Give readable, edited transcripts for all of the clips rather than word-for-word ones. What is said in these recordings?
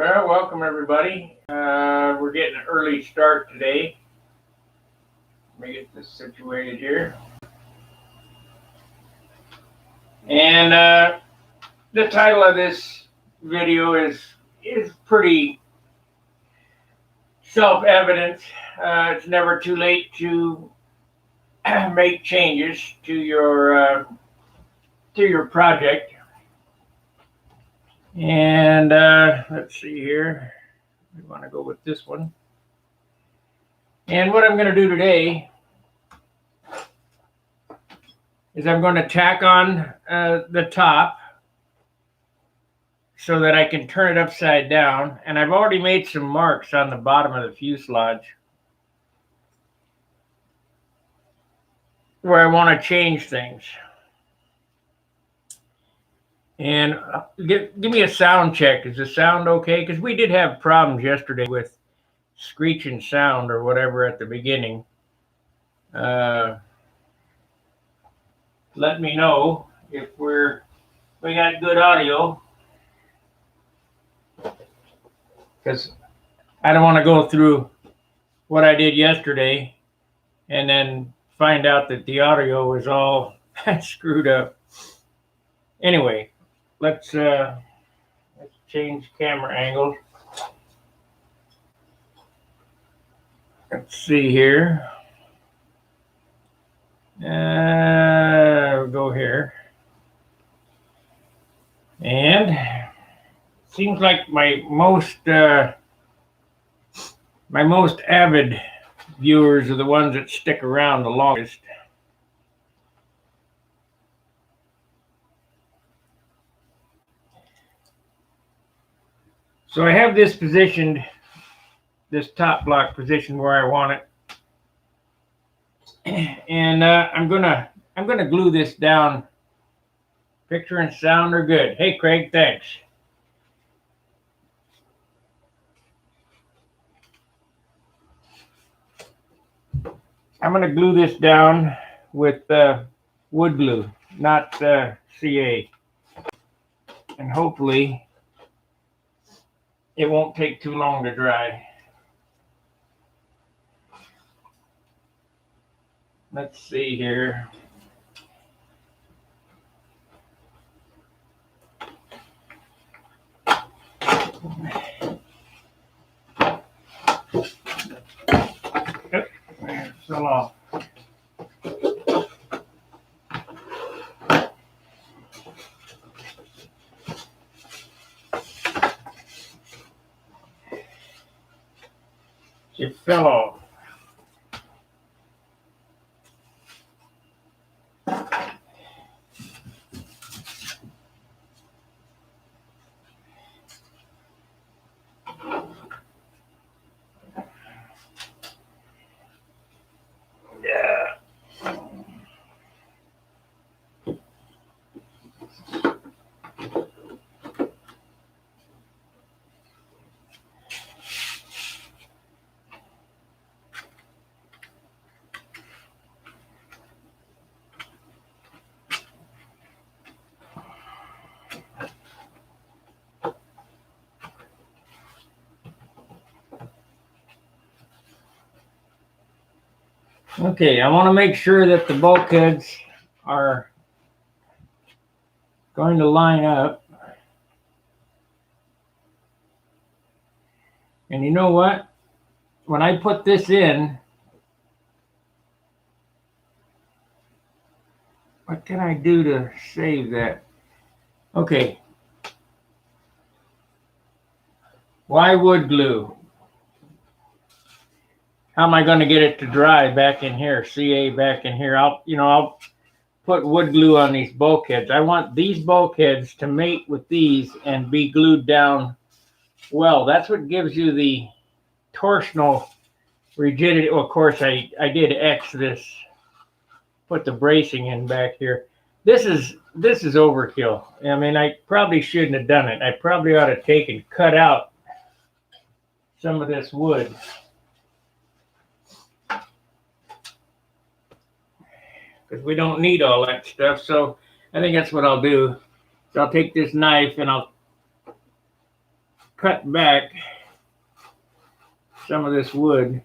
Well, welcome everybody. We're getting an early start today. Let me get this situated here. And the title of this video is pretty self-evident. It's never too late to make changes to your project. And let's see here. We want to go with this one. And what I'm going to do today is I'm going to tack on the top so that I can turn it upside down. And I've already made some marks on the bottom of the fuselage where I want to change things. And give me a sound check. Is the sound okay? Because we did have problems yesterday with screeching sound or whatever at the beginning. Let me know if we got good audio. Because I don't want to go through what I did yesterday and then find out that the audio was all screwed up. Anyway, let's change camera angles. Let's see here. We'll go here. And seems like my most avid viewers are the ones that stick around the longest. So I have this positioned, this top block positioned where I want it, and I'm gonna glue this down. Picture and sound are good. Hey Craig, thanks. I'm gonna glue this down with wood glue, not CA, and hopefully it won't take too long to dry. Let's see here. It fell off. It fell off. Okay, I want to make sure that the bulkheads are going to line up. And you know what? When I put this in, what can I do to save that? Okay. Why wood glue? How am I going to get it to dry back in here? CA back in here. I'll put wood glue on these bulkheads. I want these bulkheads to mate with these and be glued down well. That's what gives you the torsional rigidity. Well, of course, I did X this, put the bracing in back here. This is overkill. I mean, I probably shouldn't have done it. I probably ought to take and cut out some of this wood. Because we don't need all that stuff. So I think that's what I'll do. So I'll take this knife and I'll cut back some of this wood.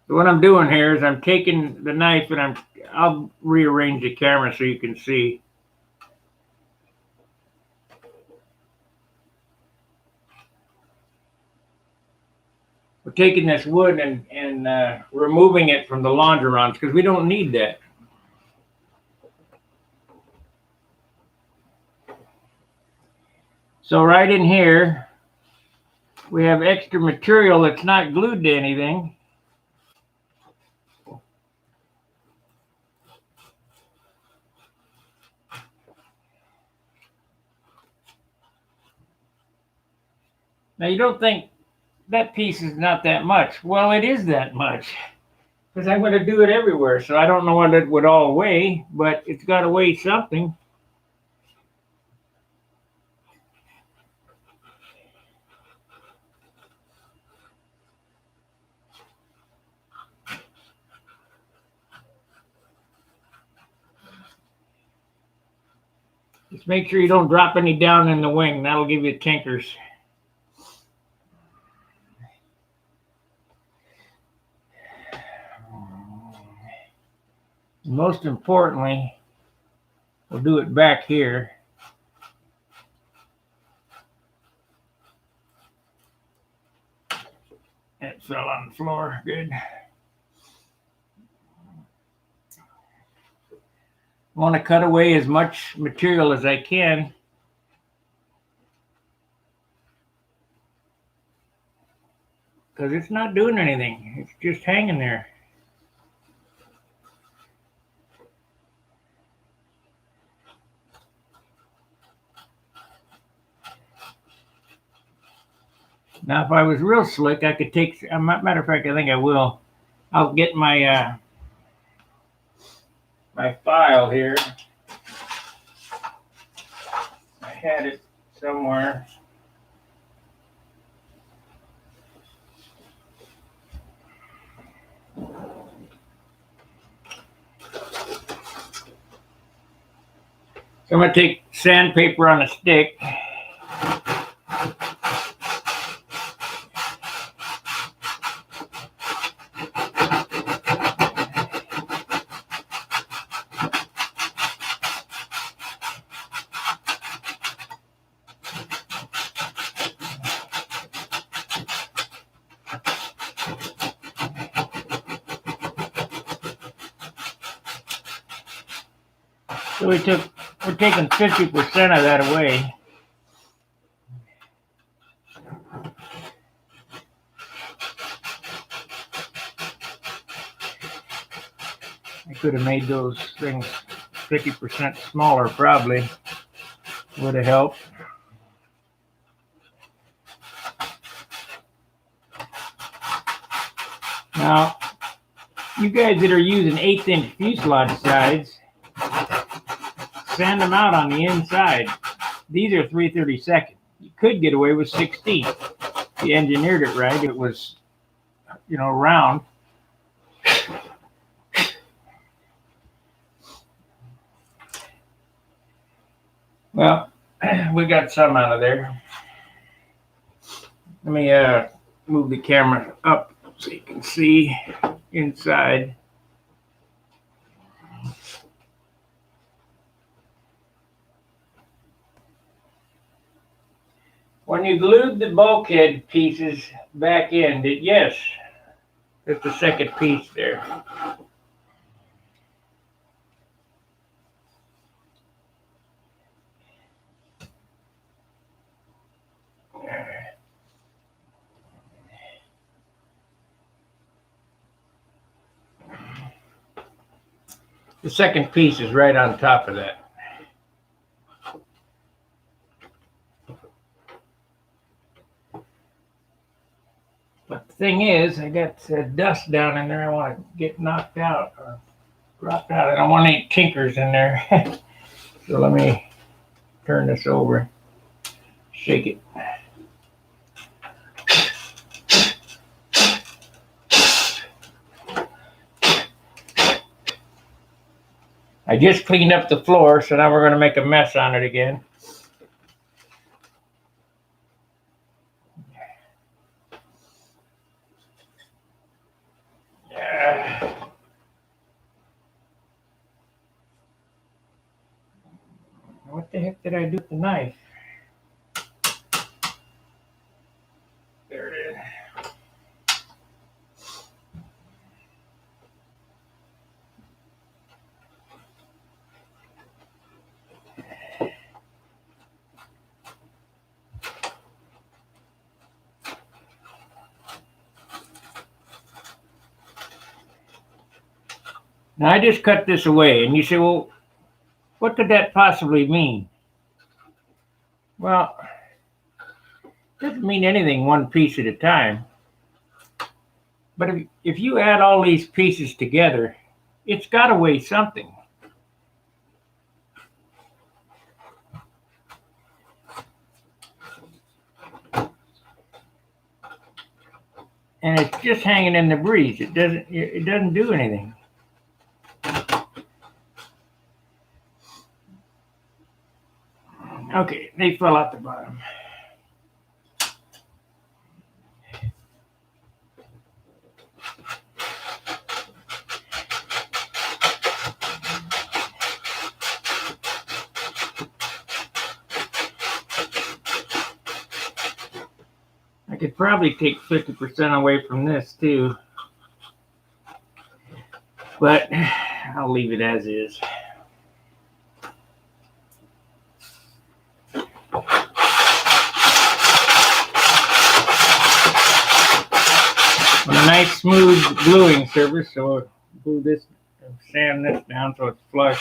So what I'm doing here is I'm taking the knife and I'll rearrange the camera so you can see. We're taking this wood and removing it from the longerons because we don't need that. So right in here, we have extra material that's not glued to anything. Now you don't think that piece is not that much. Well, it is that much because I'm going to do it everywhere. So I don't know what it would all weigh, but it's got to weigh something. Just make sure you don't drop any down in the wing. That'll give you tinkers. Most importantly, we'll do it back here. That fell on the floor. Good. I want to cut away as much material as I can. Because it's not doing anything. It's just hanging there. Now, if I was real slick, I could take, matter of fact, I think I will. I'll get my my file here. I had it somewhere. So I'm going to take sandpaper on a stick. So we're taking 50% of that away. I could have made those things 50% smaller, probably would have helped. Now, you guys that are using 1/8" fuselage sides, sand them out on the inside. These are 3/32. You could get away with 16. If you engineered it right, it was, round. Well, we got some out of there. Let me move the camera up so you can see inside. When you glued the bulkhead pieces back in, yes, there's the second piece there. The second piece is right on top of that. But the thing is, I got dust down in there I want to get knocked out or dropped out. I don't want any tinkers in there. So let me turn this over, shake it. I just cleaned up the floor, so now we're going to make a mess on it again. What the heck did I do with the knife? There it is. Now I just cut this away, and you say, well, what could that possibly mean? Well, it doesn't mean anything one piece at a time. But if you add all these pieces together, it's got to weigh something. And it's just hanging in the breeze. It doesn't do anything. Okay, they fell out the bottom. I could probably take 50% away from this too, but I'll leave it as is. On a nice smooth gluing surface, so we'll glue this, sand this down so it's flush.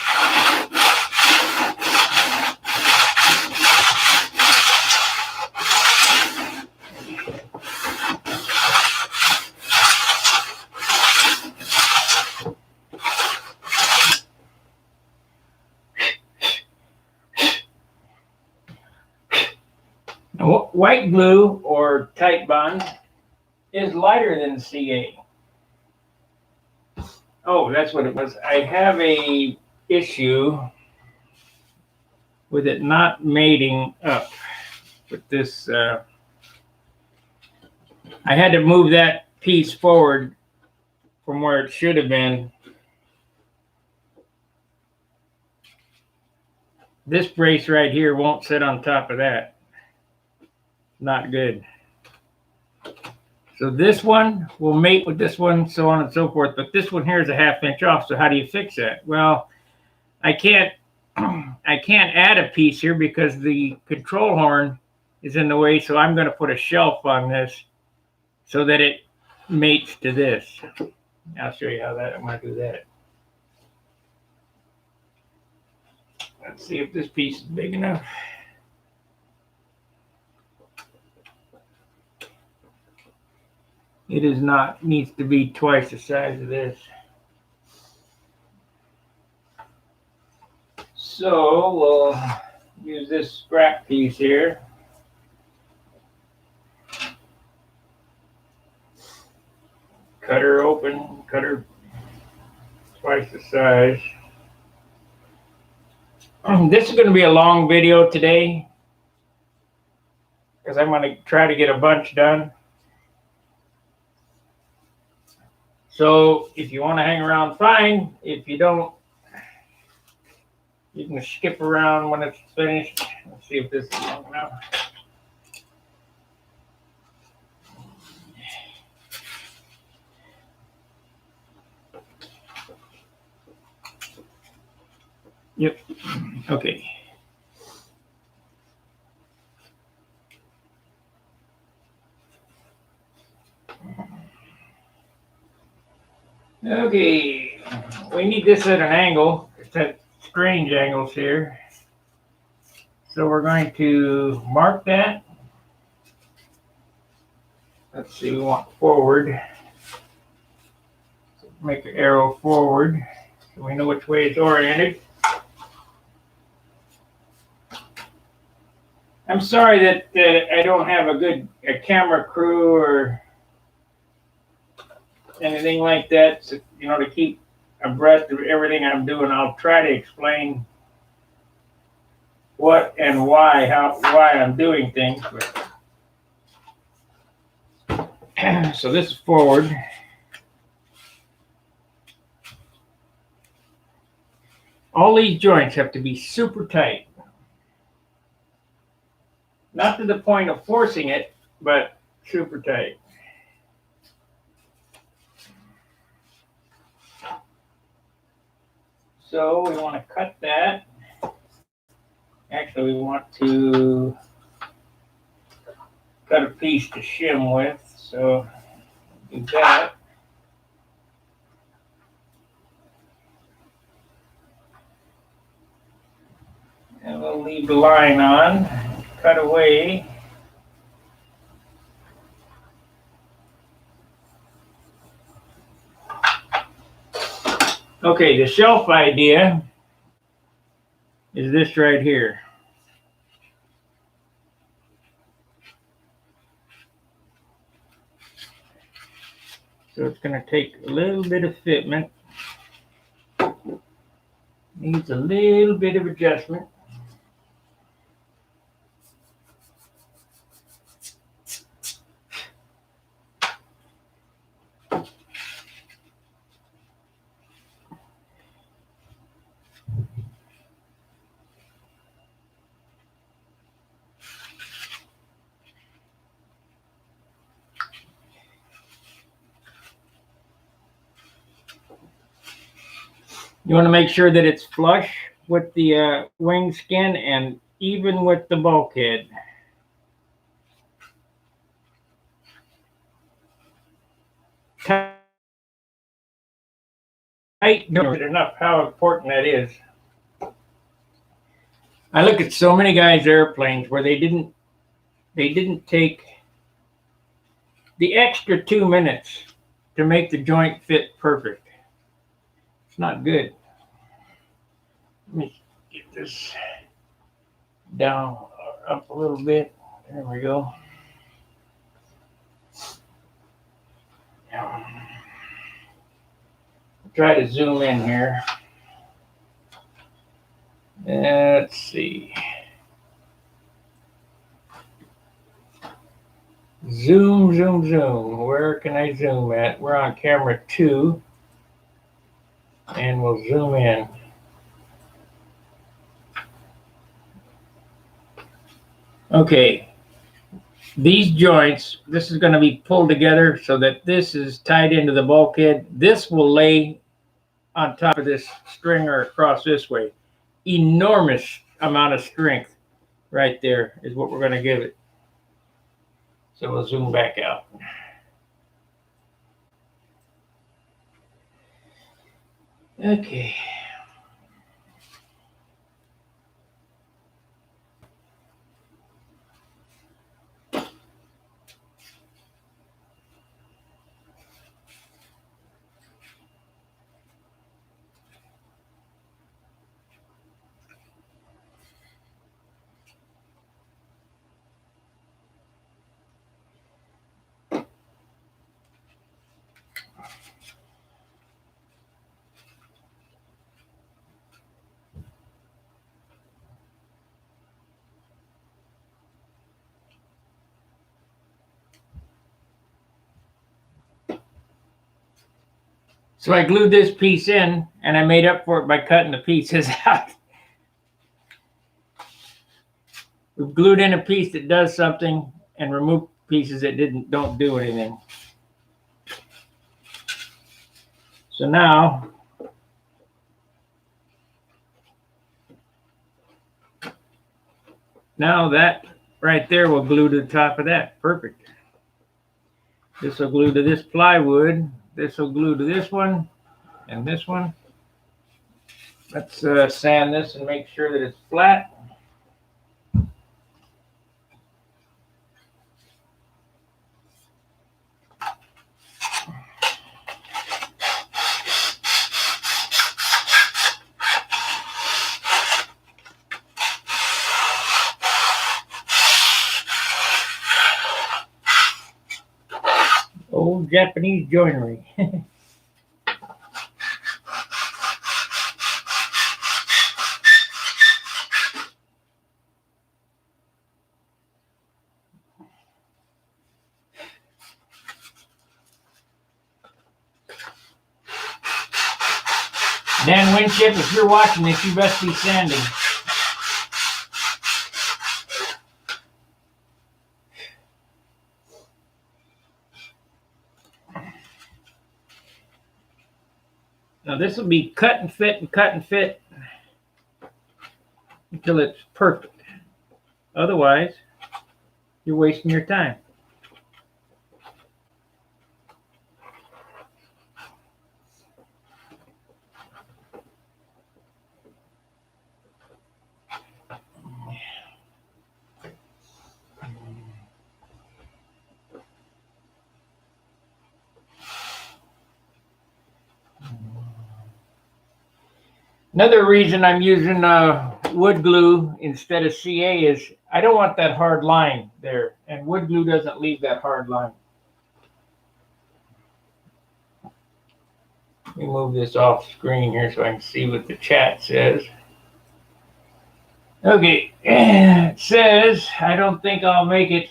Now, white glue or tight bond is lighter than CA. Oh, that's what it was. I have a issue with it not mating up with this. I had to move that piece forward from where it should have been. This brace right here won't sit on top of that. Not good. So this one will mate with this one, so on and so forth. But this one here is a 1/2 inch off. So how do you fix that? Well, I can't add a piece here because the control horn is in the way. So I'm going to put a shelf on this so that it mates to this. I'll show you how I'm going to do that. Let's see if this piece is big enough. It is not. It needs to be twice the size of this. So we'll use this scrap piece here. Cut her open, cut her twice the size. This is going to be a long video today because I'm going to try to get a bunch done. So if you want to hang around, fine. If you don't, you can skip around when it's finished. Let's see if this is long enough. Yep. Okay. Okay. We need this at an angle. It's at strange angles here. So we're going to mark that. Let's see, we want forward. So make an arrow forward so we know which way it's oriented. I'm sorry that I don't have a camera crew or anything like that, so, to keep abreast of everything I'm doing. I'll try to explain what and why I'm doing things. So this is forward. All these joints have to be super tight. Not to the point of forcing it, but super tight. So we want to cut that. Actually, we want to cut a piece to shim with. So do that. And we'll leave the line on, cut away. Okay, the shelf idea is this right here. So it's going to take a little bit of fitment. Needs a little bit of adjustment. You want to make sure that it's flush with the wing skin and even with the bulkhead. Tight enough how important that is. I look at so many guys' airplanes where they didn't take the extra 2 minutes to make the joint fit perfect. It's not good. Let me get this down up a little bit. There we go. Try to zoom in here. Let's see. Zoom, zoom, zoom. Where can I zoom at? We're on camera 2. And we'll zoom in. Okay. These joints, this is going to be pulled together so that this is tied into the bulkhead. This will lay on top of this stringer across this way. Enormous amount of strength right there is what we're going to give it. So we'll zoom back out. Okay. So I glued this piece in, and I made up for it by cutting the pieces out. We've glued in a piece that does something and removed pieces that don't do anything. So now that right there will glue to the top of that. Perfect. This will glue to this plywood. This will glue to this one and this one. Let's sand this and make sure that it's flat. Old Japanese joinery. Dan Winship, if you're watching this, you best be sanding. Now this will be cut and fit until it's perfect. Otherwise, you're wasting your time. Another reason I'm using wood glue instead of CA is I don't want that hard line there, and wood glue doesn't leave that hard line. Let me move this off screen here so I can see what the chat says. Okay, it says, I don't think I'll make it.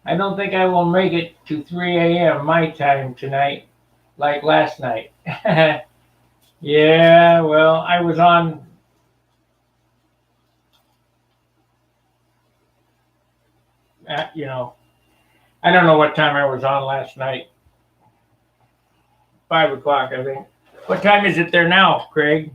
I don't think I will make it to 3 a.m. my time tonight, like last night. Yeah, well, I was on. You know, I don't know what time I was on last night. 5 o'clock, I think. What time is it there now, Craig?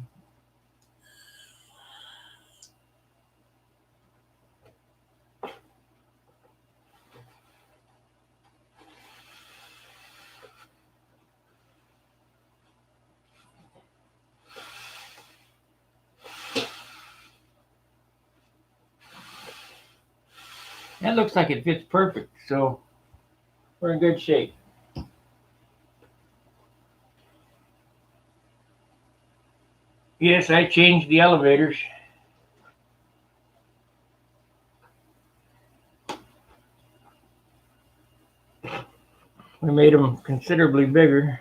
That looks like it fits perfect, so we're in good shape. Yes, I changed the elevators. We made them considerably bigger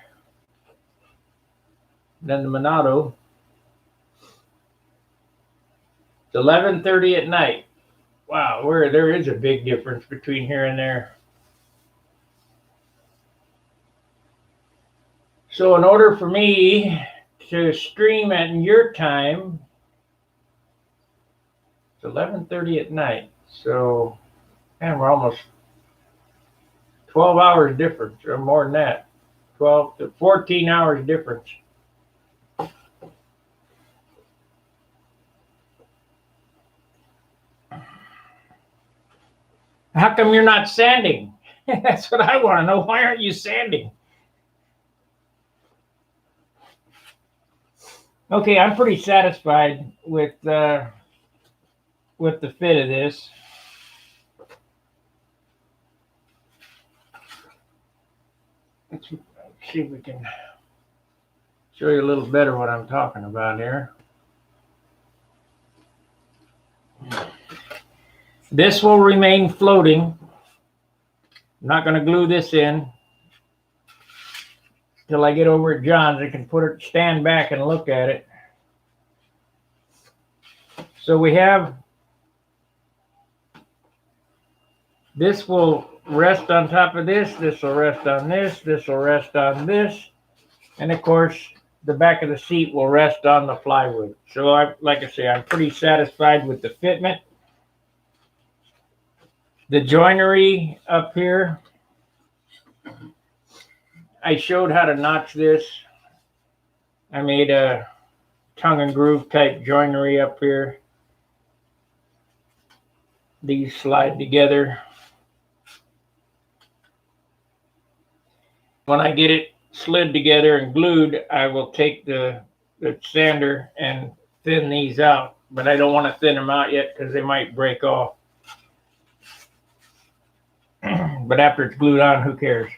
than the Monado. It's 11:30 at night. Wow, there is a big difference between here and there. So in order for me to stream at your time, it's 11:30 at night. So, man, we're almost 12 hours difference, or more than that. 12 to 14 hours difference. How come you're not sanding? That's what I want to know. Why aren't you sanding? Okay, I'm pretty satisfied with the fit of this. Let's see if we can show you a little better what I'm talking about here. This will remain floating. I'm not going to glue this in till I get over at John's. I can stand back and look at it. So we have, this will rest on top of this. This will rest on this. This will rest on this. And of course, the back of the seat will rest on the plywood. So like I say, I'm pretty satisfied with the fitment. The joinery up here, I showed how to notch this. I made a tongue and groove type joinery up here. These slide together. When I get it slid together and glued, I will take the sander and thin these out. But I don't want to thin them out yet because they might break off. But after it's glued on, who cares?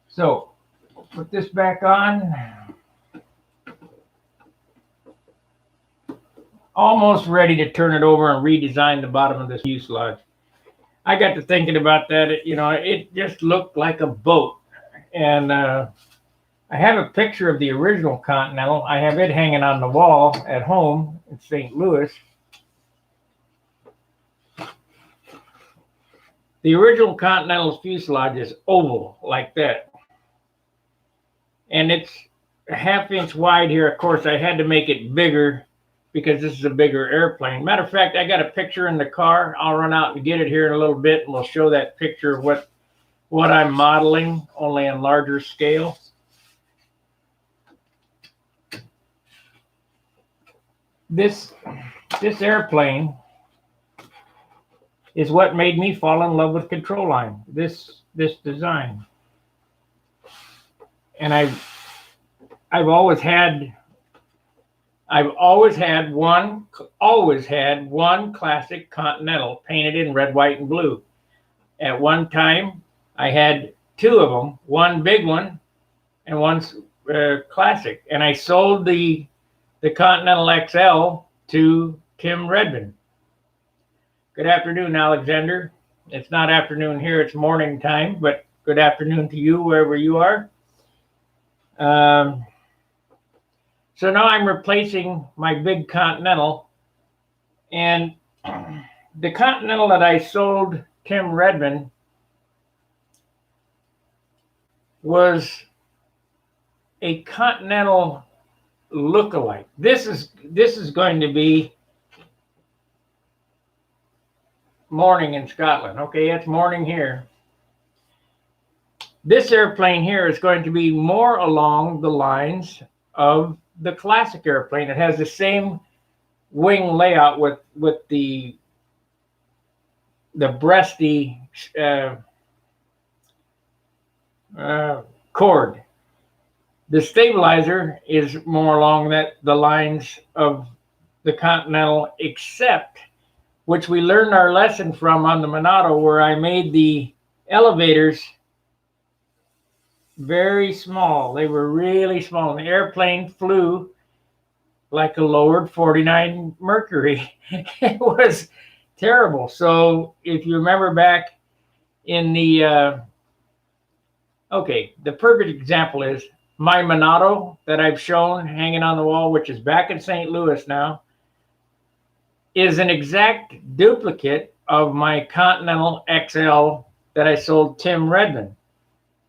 So, put this back on. Almost ready to turn it over and redesign the bottom of this fuselage. I got to thinking about that. You know, it just looked like a boat. And I have a picture of the original Continental. I have it hanging on the wall at home in St. Louis. The original Continental's fuselage is oval like that. and it's a 1/2 inch wide here. Of course, I had to make it bigger because this is a bigger airplane. Matter of fact, I got a picture in the car. I'll run out and get it here in a little bit, and we'll show that picture of what I'm modeling, only on larger scale. This airplane is what made me fall in love with Control Line. This design, and I've always had one classic Continental painted in red, white, and blue. At one time, I had 2 of them, one big one and one classic, and I sold the Continental XL to Tim Redmond. Good afternoon, Alexander. It's not afternoon here, it's morning time, but good afternoon to you wherever you are. So now I'm replacing my big Continental, and the Continental that I sold Tim Redmond was a Continental look-alike. This is going to be morning in Scotland. Okay, it's morning here. This airplane here is going to be more along the lines of the classic airplane. It has the same wing layout with the breasty cord. The stabilizer is more along the lines of the Continental, except, which we learned our lesson from on the Monado, where I made the elevators very small. They were really small. The airplane flew like a lowered 49 Mercury. It was terrible. So if you remember back in the the perfect example is my Monado that I've shown hanging on the wall, which is back in St. Louis now, is an exact duplicate of my Continental XL that I sold Tim Redmond,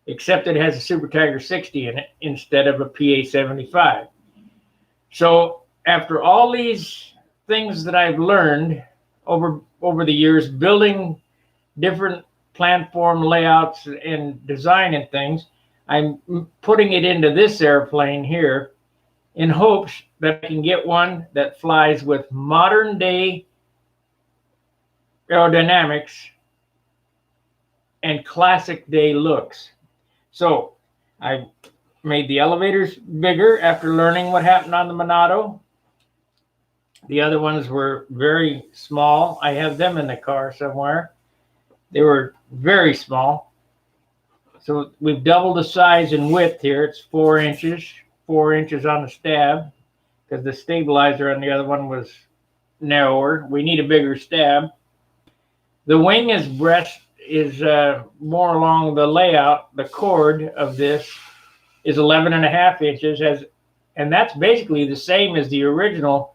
except it has a Super Tiger 60 in it instead of a PA 75. So after all these things that I've learned over the years, building different planform layouts and design and things, I'm putting it into this airplane here in hopes that I can get one that flies with modern day aerodynamics and classic day looks. So I made the elevators bigger after learning what happened on the Monado. The other ones were very small. I have them in the car somewhere. They were very small. So we've doubled the size and width here. It's 4 inches, 4 inches on the stab, because the stabilizer on the other one was narrower. We need a bigger stab. The wing is more along the layout. The cord of this is 11.5 inches, and that's basically the same as the original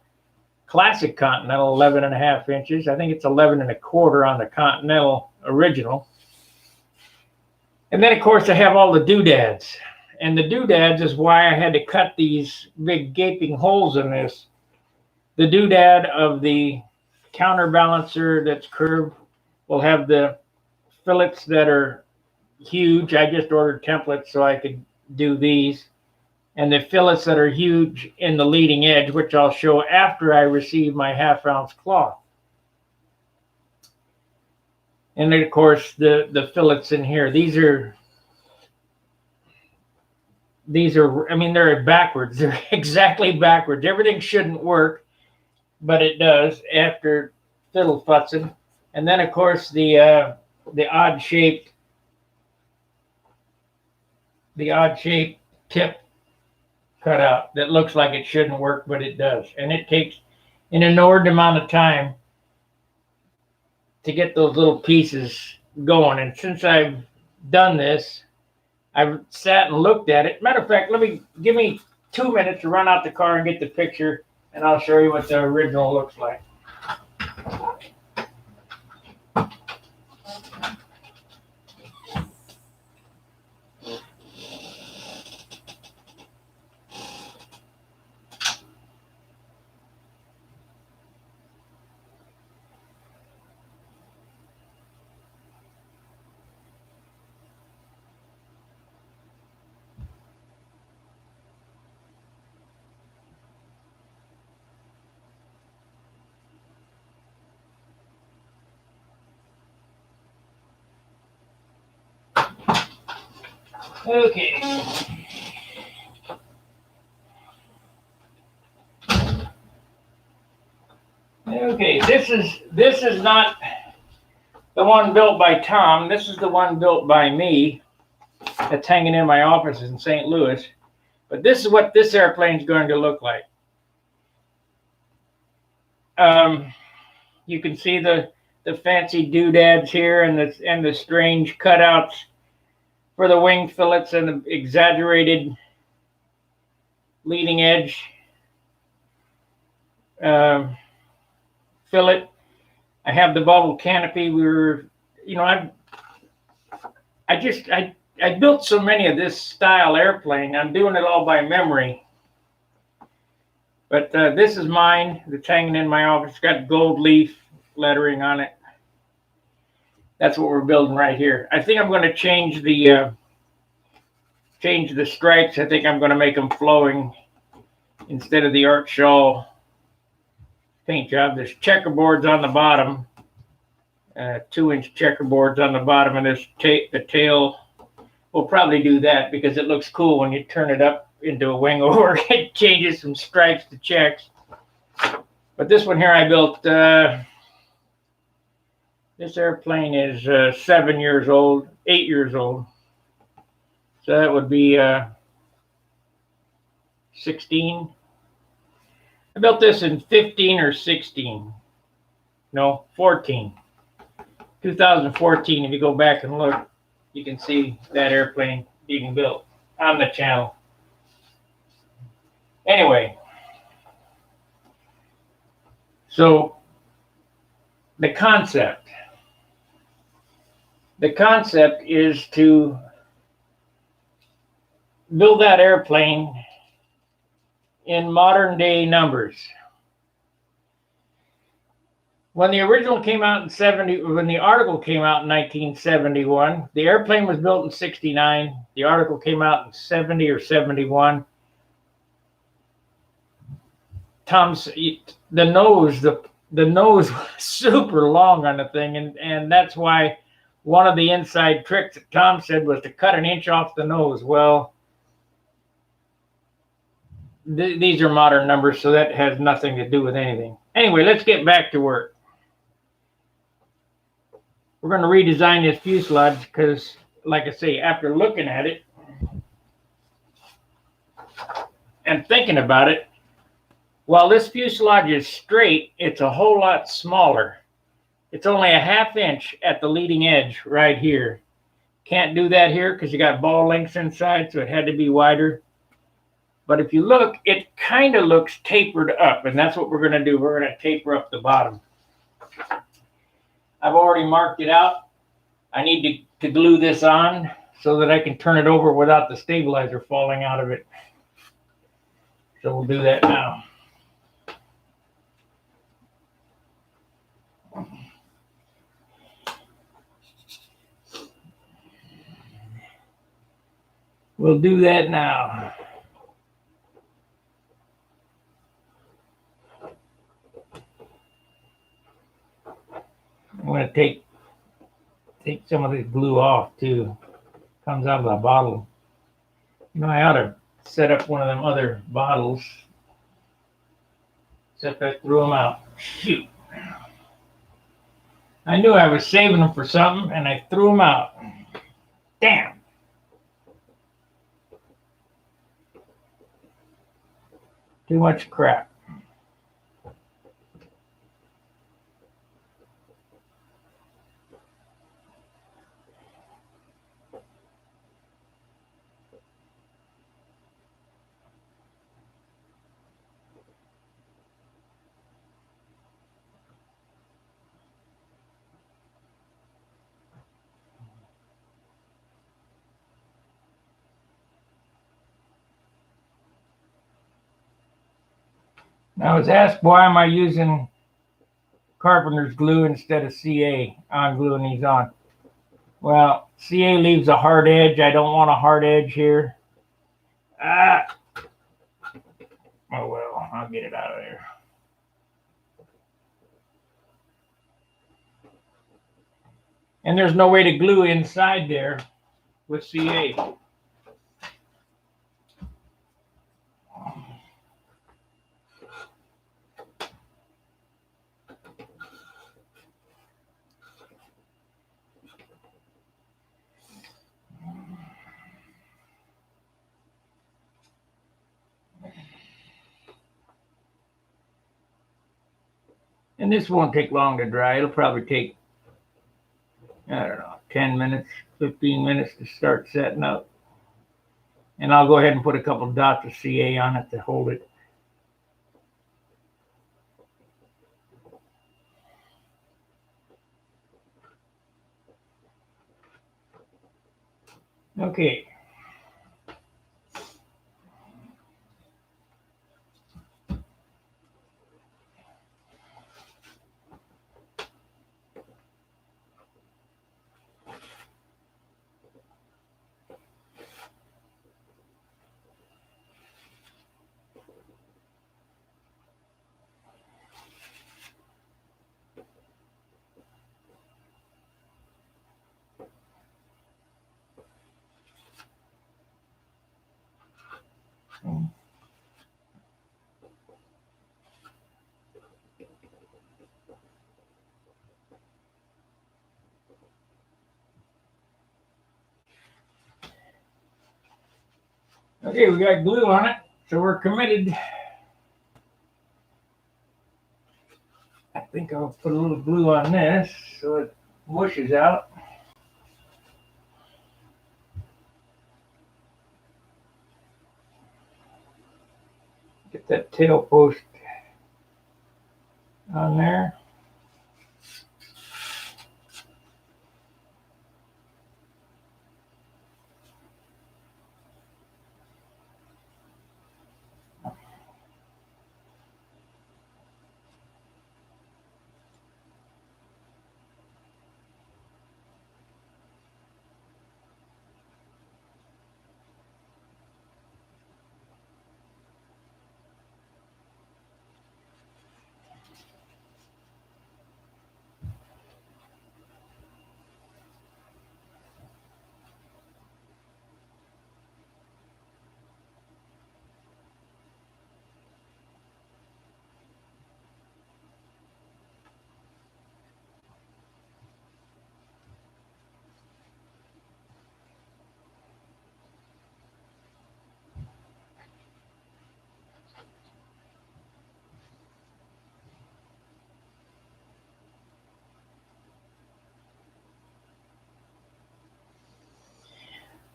classic Continental, 11.5 inches. I think it's 11.25 on the Continental original. And then, of course, I have all the doodads. And the doodads is why I had to cut these big gaping holes in this. The doodad of the counterbalancer that's curved will have the fillets that are huge. I just ordered templates so I could do these. And the fillets that are huge in the leading edge, which I'll show after I receive my 1/2 ounce cloth. And then, of course, the fillets in here. These are, I mean, they're backwards. They're exactly backwards. Everything shouldn't work, but it does after fiddle futzing. And then, of course, the odd shaped tip cut out that looks like it shouldn't work, but it does. And it takes an inordinate amount of time to get those little pieces going. And since I've done this, I've sat and looked at it. Matter of fact, give me 2 minutes to run out the car and get the picture, and I'll show you what the original looks like. Okay. Okay, this is not the one built by Tom. This is the one built by me. That's hanging in my office in St. Louis. But this is what this airplane is going to look like. You can see the fancy doodads here and the strange cutouts for the wing fillets and the exaggerated leading edge fillet. I have the bubble canopy. I built so many of this style airplane. I'm doing it all by memory. But this is mine. That's hanging in my office. It's got gold leaf lettering on it. That's what we're building right here. I think I'm going to change the stripes. I think I'm going to make them flowing instead of the art shawl paint job. There's checkerboards on the bottom, 2-inch checkerboards on the bottom, and the tail. We'll probably do that because it looks cool when you turn it up into a wing over. It changes from stripes to checks. But this one here I built. This airplane is 7 years old, 8 years old. So that would be 16. I built this in 15 or 16. No, 14. 2014. If you go back and look, you can see that airplane being built on the channel. Anyway, so the concept is to build that airplane in modern day numbers. When the original came out when the article came out in 1971, the airplane was built in 69. The article came out in 70 or 71. The nose was super long on the thing, and that's why one of the inside tricks that Tom said was to cut an inch off the nose. Well, these are modern numbers, so that has nothing to do with anything. Anyway, let's get back to work. We're going to redesign this fuselage because, like I say, after looking at it and thinking about it, while this fuselage is straight, it's a whole lot smaller. It's only a 1/2 inch at the leading edge right here. Can't do that here because you got ball links inside, so it had to be wider. But if you look, it kind of looks tapered up, and that's what we're going to do. We're going to taper up the bottom. I've already marked it out. I need to glue this on so that I can turn it over without the stabilizer falling out of it. So we'll do that now. We'll do that now. I'm going to take some of this glue off too. Comes out of the bottle. You know, I ought to set up one of them other bottles. Except I threw them out. Shoot. I knew I was saving them for something, and I threw them out. Damn. Too much crap. I was asked, why am I using Carpenter's glue instead of CA on gluing these on? Well, CA leaves a hard edge. I don't want a hard edge here. Oh well, I'll get it out of there. And there's no way to glue inside there with CA. And this won't take long to dry. It'll probably take, I don't know, 10 minutes, 15 minutes to start setting up. And I'll go ahead and put a couple dots of CA on it to hold it. Okay. Okay, we got glue on it, so we're committed. I think I'll put a little glue on this so it mushes out. Get that tail post on there.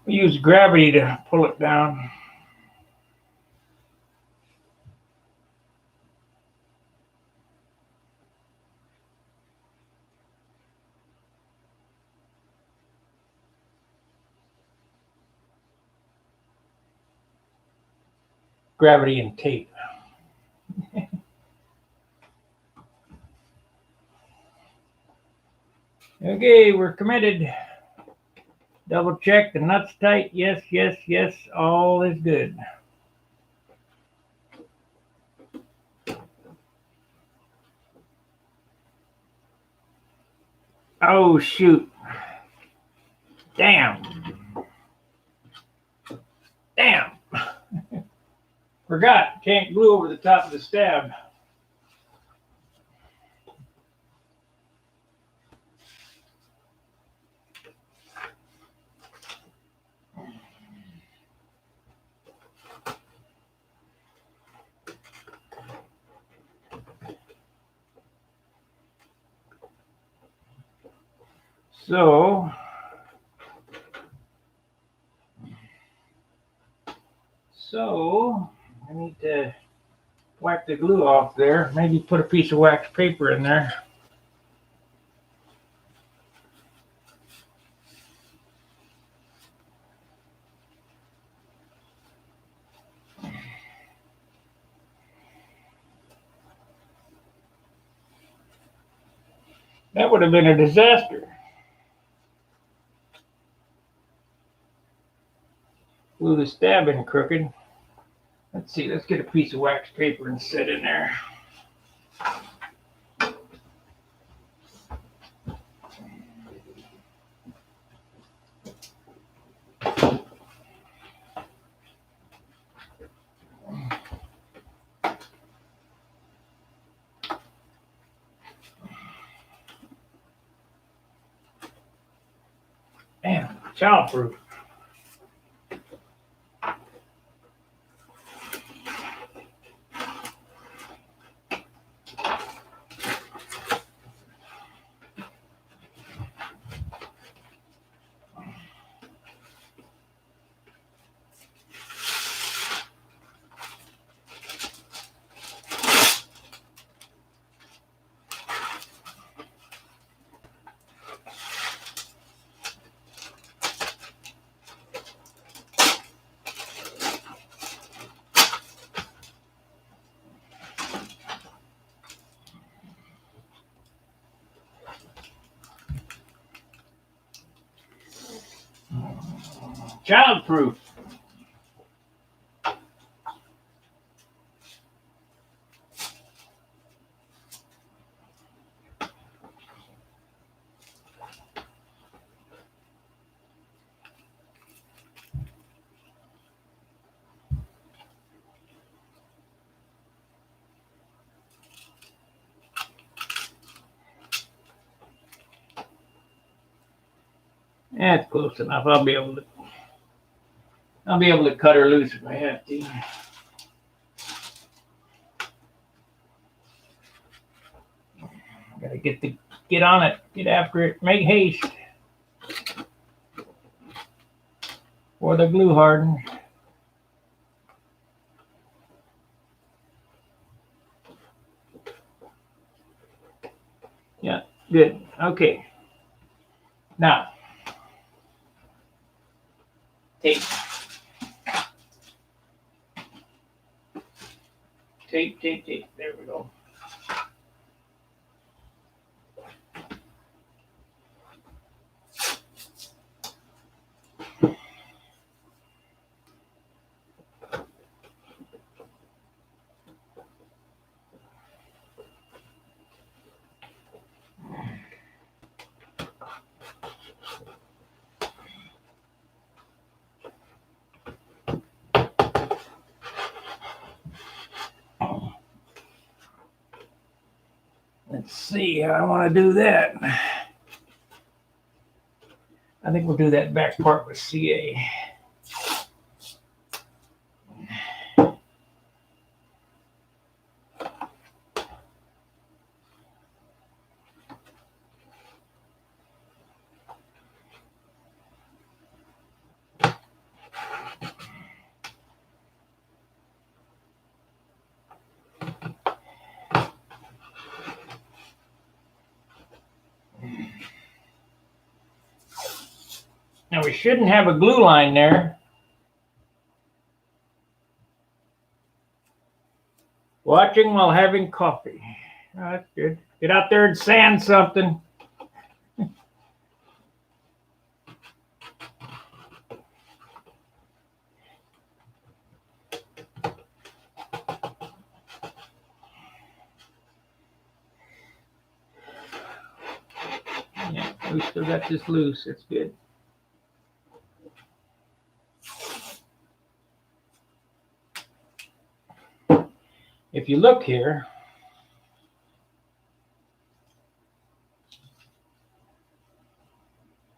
We use gravity to pull it down. Gravity and tape. Okay, we're committed. Double check the nuts tight. Yes, yes, yes. All is good. Oh, shoot. Damn. Damn. Forgot. Can't glue over the top of the stab. So I need to wipe the glue off there. Maybe put a piece of wax paper in there. That would have been a disaster. Glue the stab in crooked. Let's see, let's get a piece of wax paper and set in there. Damn, childproof. Childproof. That's close enough. I'll be able to cut her loose if I have to. Gotta get on it, get after it, make haste. Or the glue hardens. Yeah, good. Okay. Now, tape. Tape. There we go. Let's see how I want to do that. I think we'll do that back part with CA. Now we shouldn't have a glue line there. Watching while having coffee. Oh, that's good. Get out there and sand something. Yeah, we still got this loose. That's good. If you look here,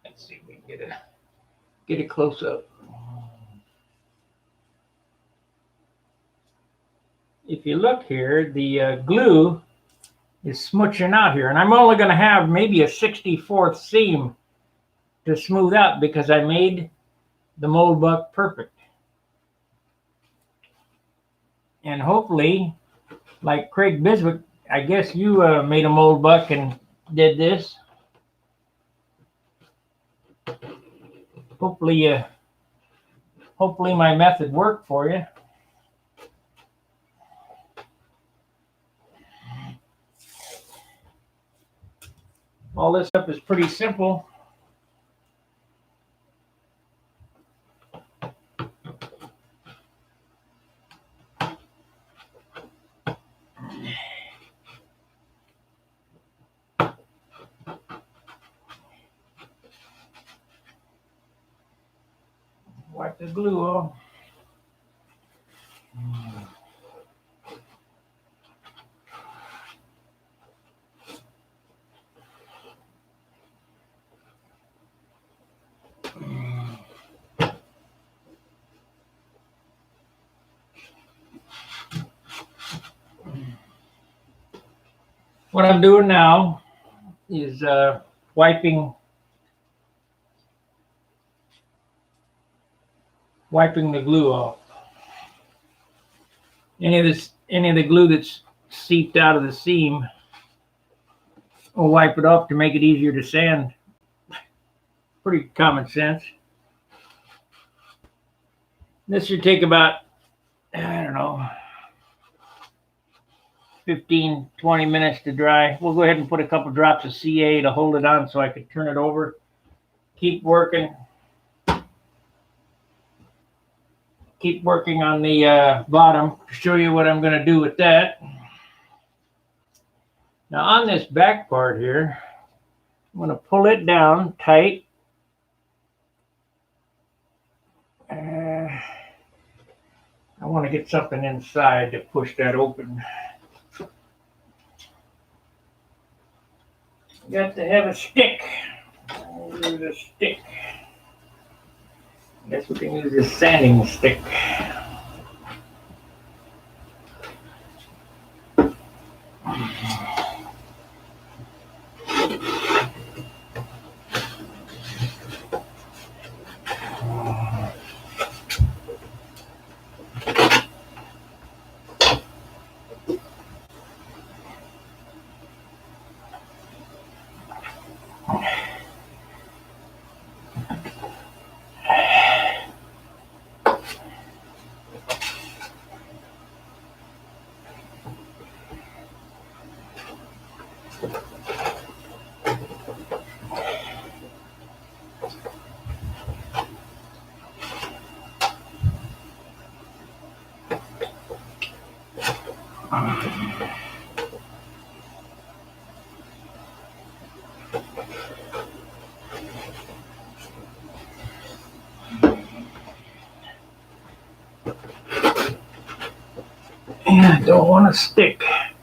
let's see if we can get a close up. If you look here, the glue is smooching out here, and I'm only going to have maybe a 64th seam to smooth out because I made the mold buck perfect. And hopefully, like Craig Biswick, I guess you made a mold buck and did this. Hopefully my method worked for you. All this stuff is pretty simple. Wipe the glue off. What I'm doing now is wiping the glue off. Any of the glue that's seeped out of the seam, we'll wipe it off to make it easier to sand. Pretty common sense. This should take about, I don't know, 15, 20 minutes to dry. We'll go ahead and put a couple drops of CA to hold it on so I can turn it over. Keep working. keep working on the bottom to show you what I'm going to do with that. Now on this back part here, I'm going to pull it down tight. I want to get something inside to push that open. Got to have a stick. Use a stick. I guess we can use a sanding stick. I don't want to stick. I'm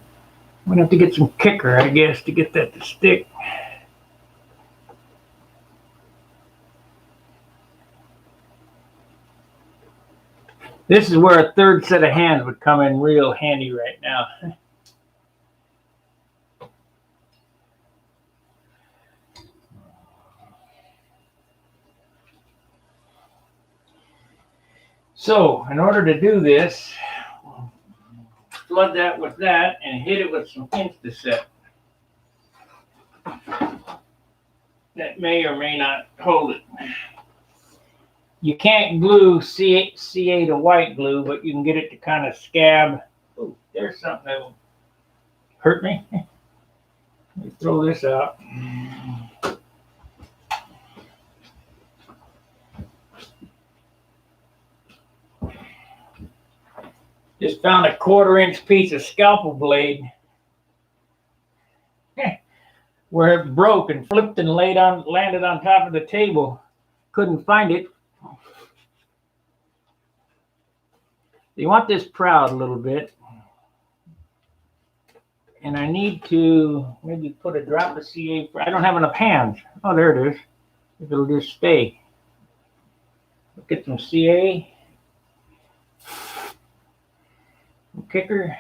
going to have to get some kicker, I guess, to get that to stick. This is where a third set of hands would come in real handy right now. So, in order to do this, flood that with that and hit it with some Insta-Set. That may or may not hold it. You can't glue CA to white glue, but you can get it to kind of scab. Ooh, there's something that will hurt me. Let me throw this out. Just found a 1/4-inch piece of scalpel blade where it broke and flipped and landed on top of the table. Couldn't find it. You want this proud a little bit. And I need to maybe put a drop of CA. I don't have enough hands. Oh, there it is. If it'll just stay. Get some CA. Some kicker.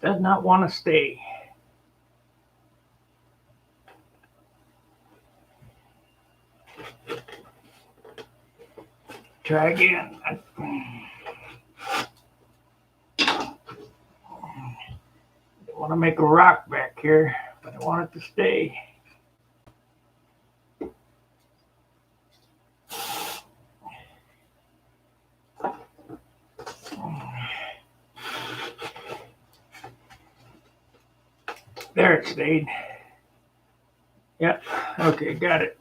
Does not want to stay. Try again. I want to make a rock back here, but I want it to stay. There it stayed. Yep. Okay, got it.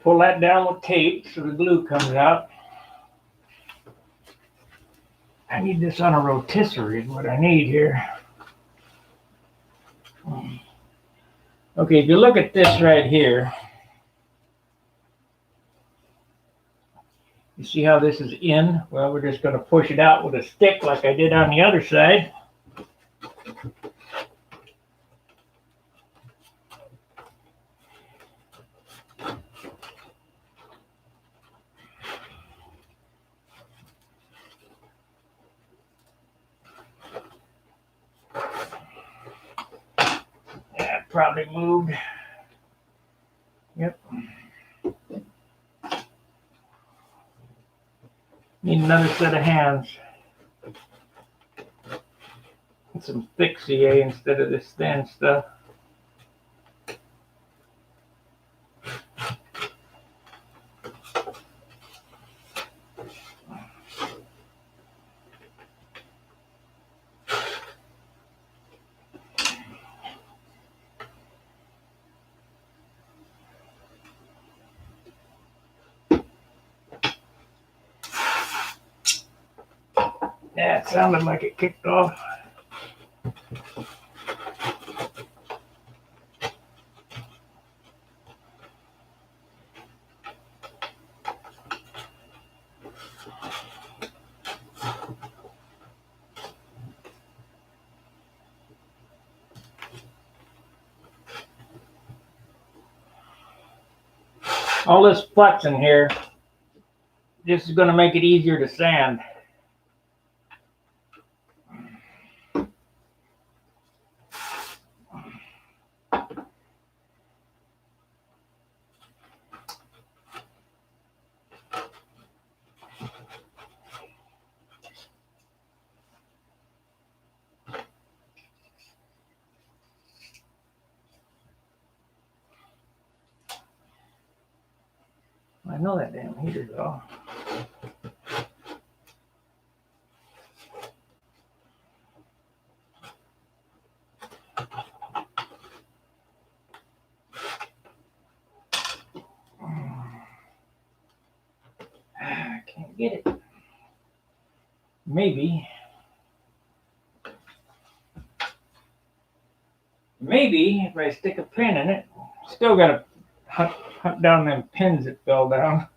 Pull that down with tape so the glue comes out. I need this on a rotisserie is what I need here. Okay, if you look at this right here, you see how this is in? Well, we're just going to push it out with a stick like I did on the other side. That probably moved. Yep. Need another set of hands. And some thick CA instead of this thin stuff. Yeah, it sounded like it kicked off. All this flexing here, this is going to make it easier to sand. I know that damn heater's off. I can't get it. Maybe if I stick a pin in it, still got to hunt down them pins that fell down.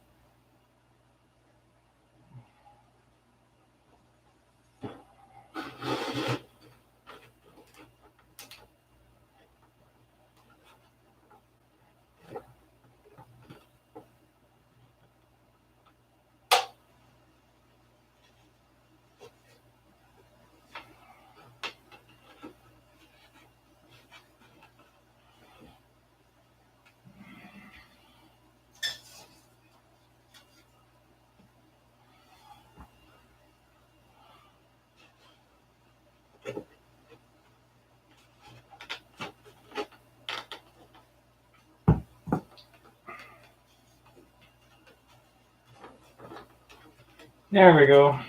There we go.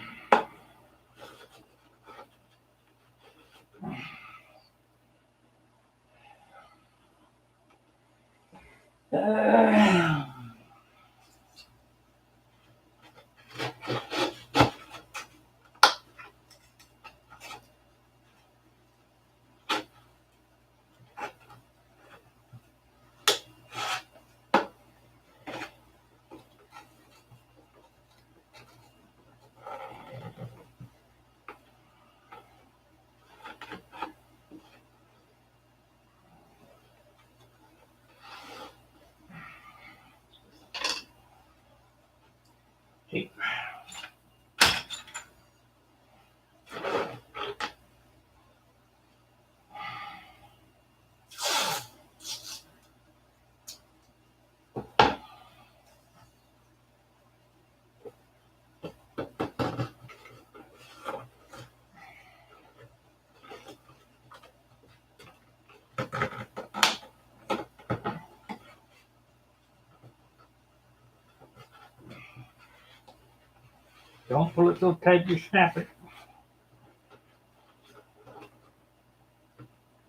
Don't pull it so tight you snap it.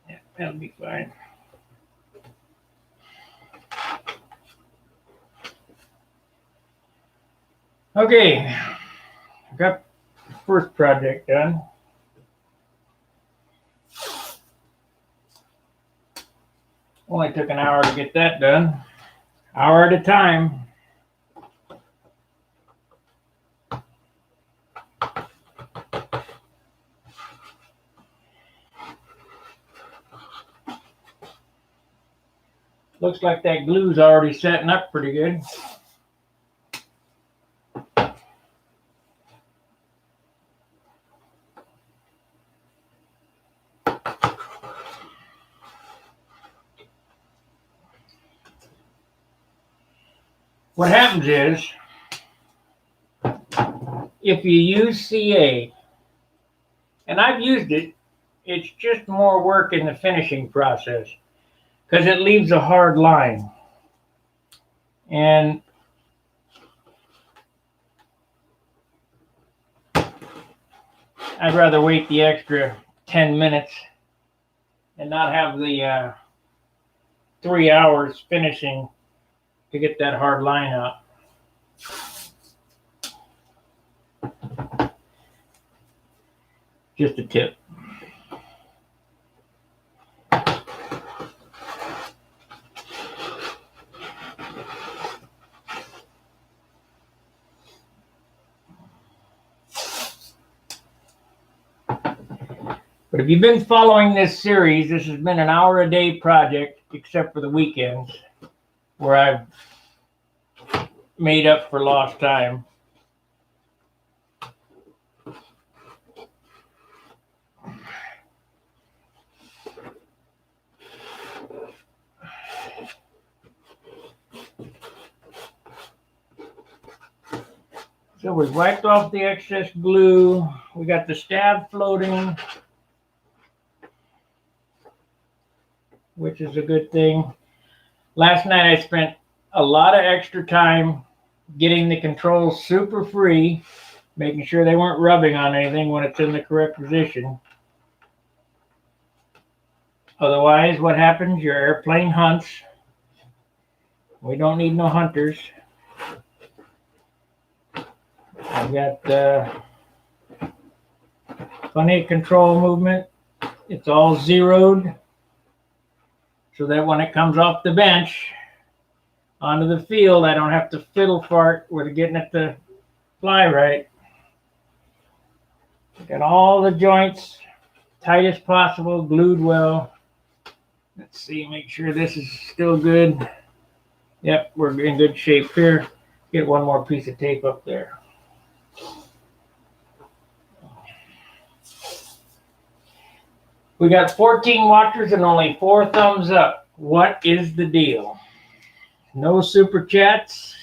Yeah, that'll be fine. Okay, got the first project done. Only took an hour to get that done. Hour at a time. Looks like that glue's already setting up pretty good. What happens is, if you use CA, and I've used it, it's just more work in the finishing process because it leaves a hard line. And I'd rather wait the extra 10 minutes and not have the 3 hours finishing to get that hard line out. Just a tip. But if you've been following this series, this has been an hour-a-day project, except for the weekends, where I've made up for lost time. So we wiped off the excess glue. We got the stab floating, which is a good thing. Last night I spent a lot of extra time getting the controls super free, making sure they weren't rubbing on anything when it's in the correct position. Otherwise, what happens? Your airplane hunts. We don't need no hunters. I've got plenty of control movement. It's all zeroed so that when it comes off the bench onto the field, I don't have to fiddle fart with getting it to fly right. Got all the joints tight as possible, glued well. Let's see, make sure this is still good. Yep, we're in good shape here. Get one more piece of tape up there. We got 14 watchers and only 4 thumbs up. What is the deal? No super chats.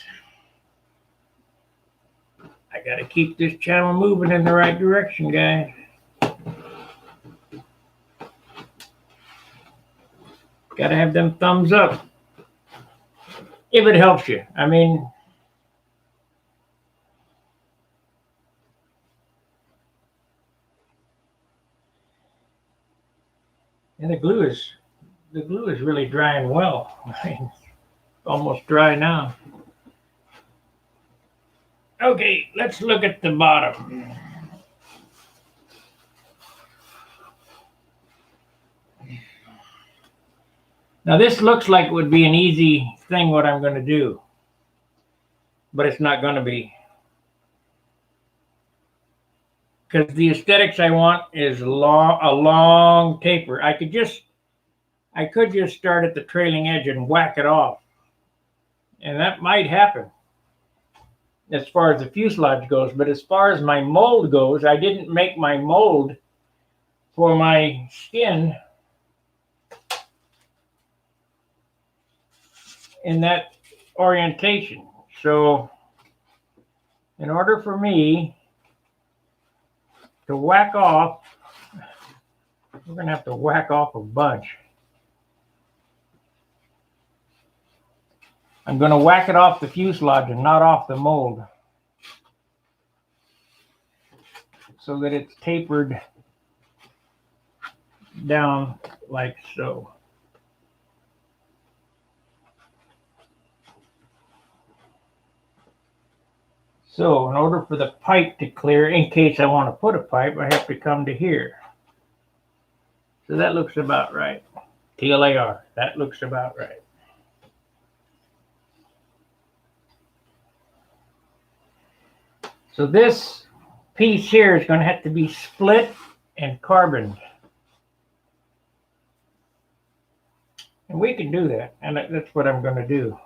I gotta keep this channel moving in the right direction, guys. Gotta have them thumbs up. If it helps you. I mean, and the glue is really drying well. I mean, almost dry now. Okay, let's look at the bottom. Now this looks like it would be an easy thing what I'm going to do, but it's not going to be. Because the aesthetics I want is a long taper. I could just start at the trailing edge and whack it off. And that might happen as far as the fuselage goes. But as far as my mold goes, I didn't make my mold for my skin in that orientation. So in order for me to whack off, we're going to have to whack off a bunch. I'm going to whack it off the fuselage and not off the mold, so that it's tapered down like so. So in order for the pipe to clear, in case I want to put a pipe, I have to come to here. So that looks about right. TLAR, that looks about right. So this piece here is going to have to be split and carboned. And we can do that, and that's what I'm going to do.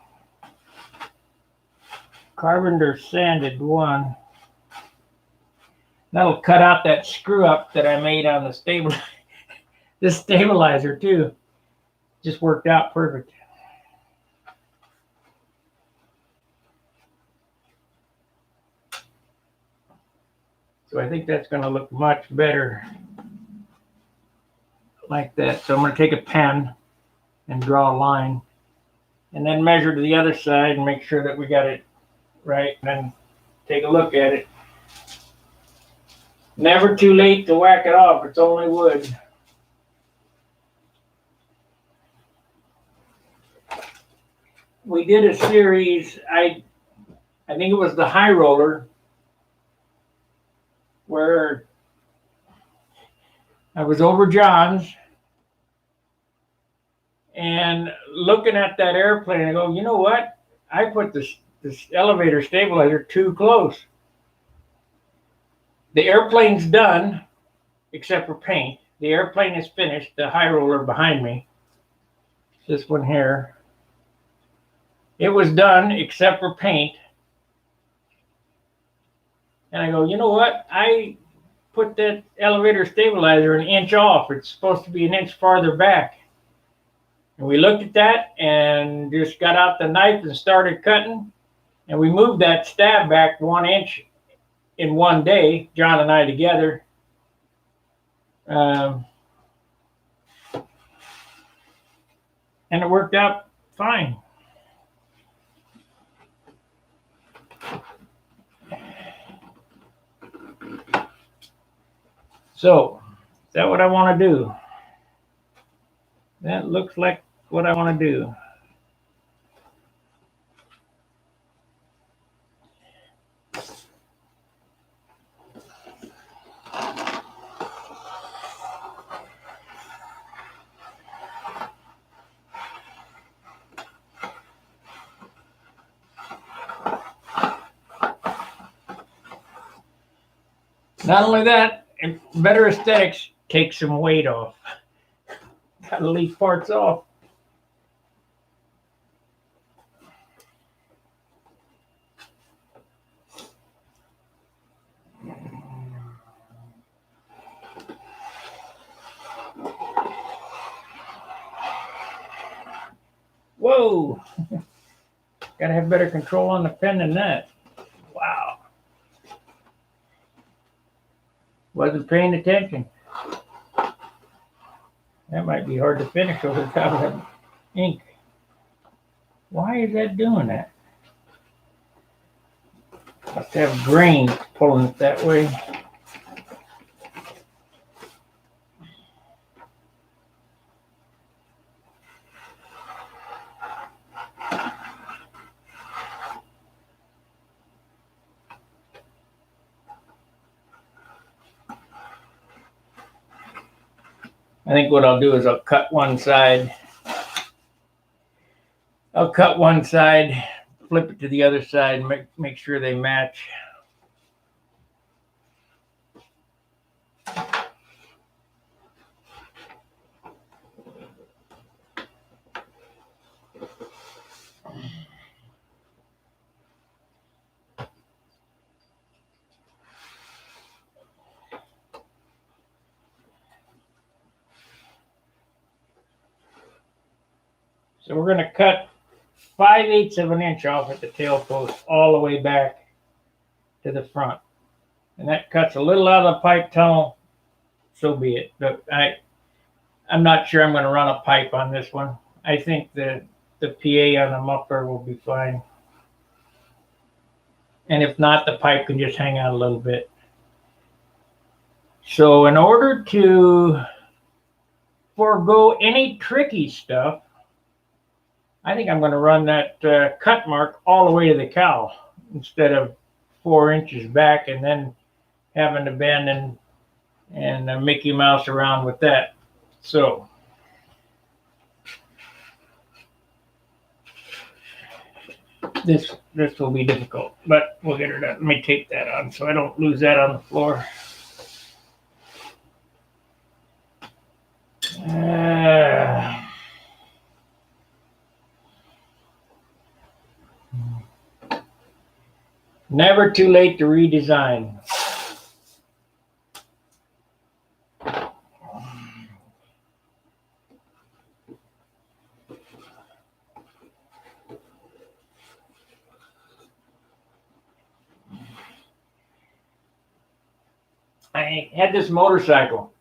Carboned or sanded one. That'll cut out that screw up that I made on the this stabilizer too. Just worked out perfect. So I think that's going to look much better like that. So I'm going to take a pen and draw a line, and then measure to the other side and make sure that we got it right, and then take a look at it. Never too late to whack it off. It's only wood. We did a series, I think it was the high roller, where I was over John's and looking at that airplane. I go, you know what? I put this elevator stabilizer too close. The airplane's done, except for paint. The airplane is finished. The high roller behind me, this one here, it was done except for paint. And I go, you know what? I put that elevator stabilizer an inch off. It's supposed to be an inch farther back. And we looked at that and just got out the knife and started cutting. And we moved that stab back 1 inch in one day, John and I together. And it worked out fine. So, is that what I want to do? That looks like what I want to do. Not only that, better aesthetics takes some weight off. Gotta leave parts off. Whoa! Gotta have better control on the pen than that. Wow. Wasn't paying attention. That might be hard to finish over the top of that ink. Why is that doing that? Must have grain pulling it that way. I think what I'll do is I'll cut one side. I'll cut one side, flip it to the other side, and make sure they match. So we're going to cut 5/8 of an inch off at the tail post all the way back to the front. And that cuts a little out of the pipe tunnel, so be it. But I'm not sure I'm going to run a pipe on this one. I think the PA on the muffler will be fine. And if not, the pipe can just hang out a little bit. So in order to forego any tricky stuff, I think I'm going to run that cut mark all the way to the cowl instead of 4 inches back and then having to bend and Mickey Mouse around with that. So this will be difficult, but we'll get her done. Let me tape that on so I don't lose that on the floor. Never too late to redesign. I had this motorcycle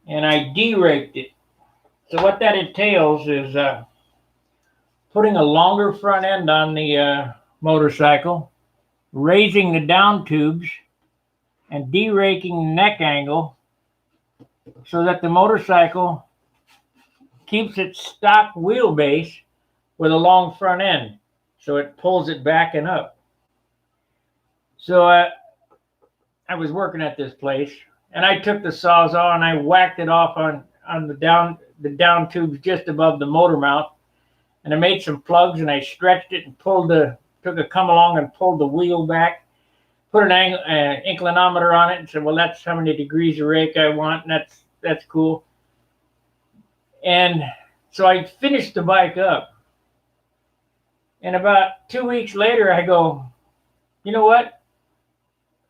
and I de-raked it. So what that entails is putting a longer front end on the motorcycle, raising the down tubes, and de-raking the neck angle so that the motorcycle keeps its stock wheelbase with a long front end. So it pulls it back and up. So I was working at this place And I took the Sawzall and I whacked it off on the down tubes just above the motor mount. And I made some plugs and I stretched it and took a come along and pulled the wheel back, put an inclinometer on it and said, well, that's how many degrees of rake I want. And that's cool. And so I finished the bike up. And about 2 weeks later, I go, you know what?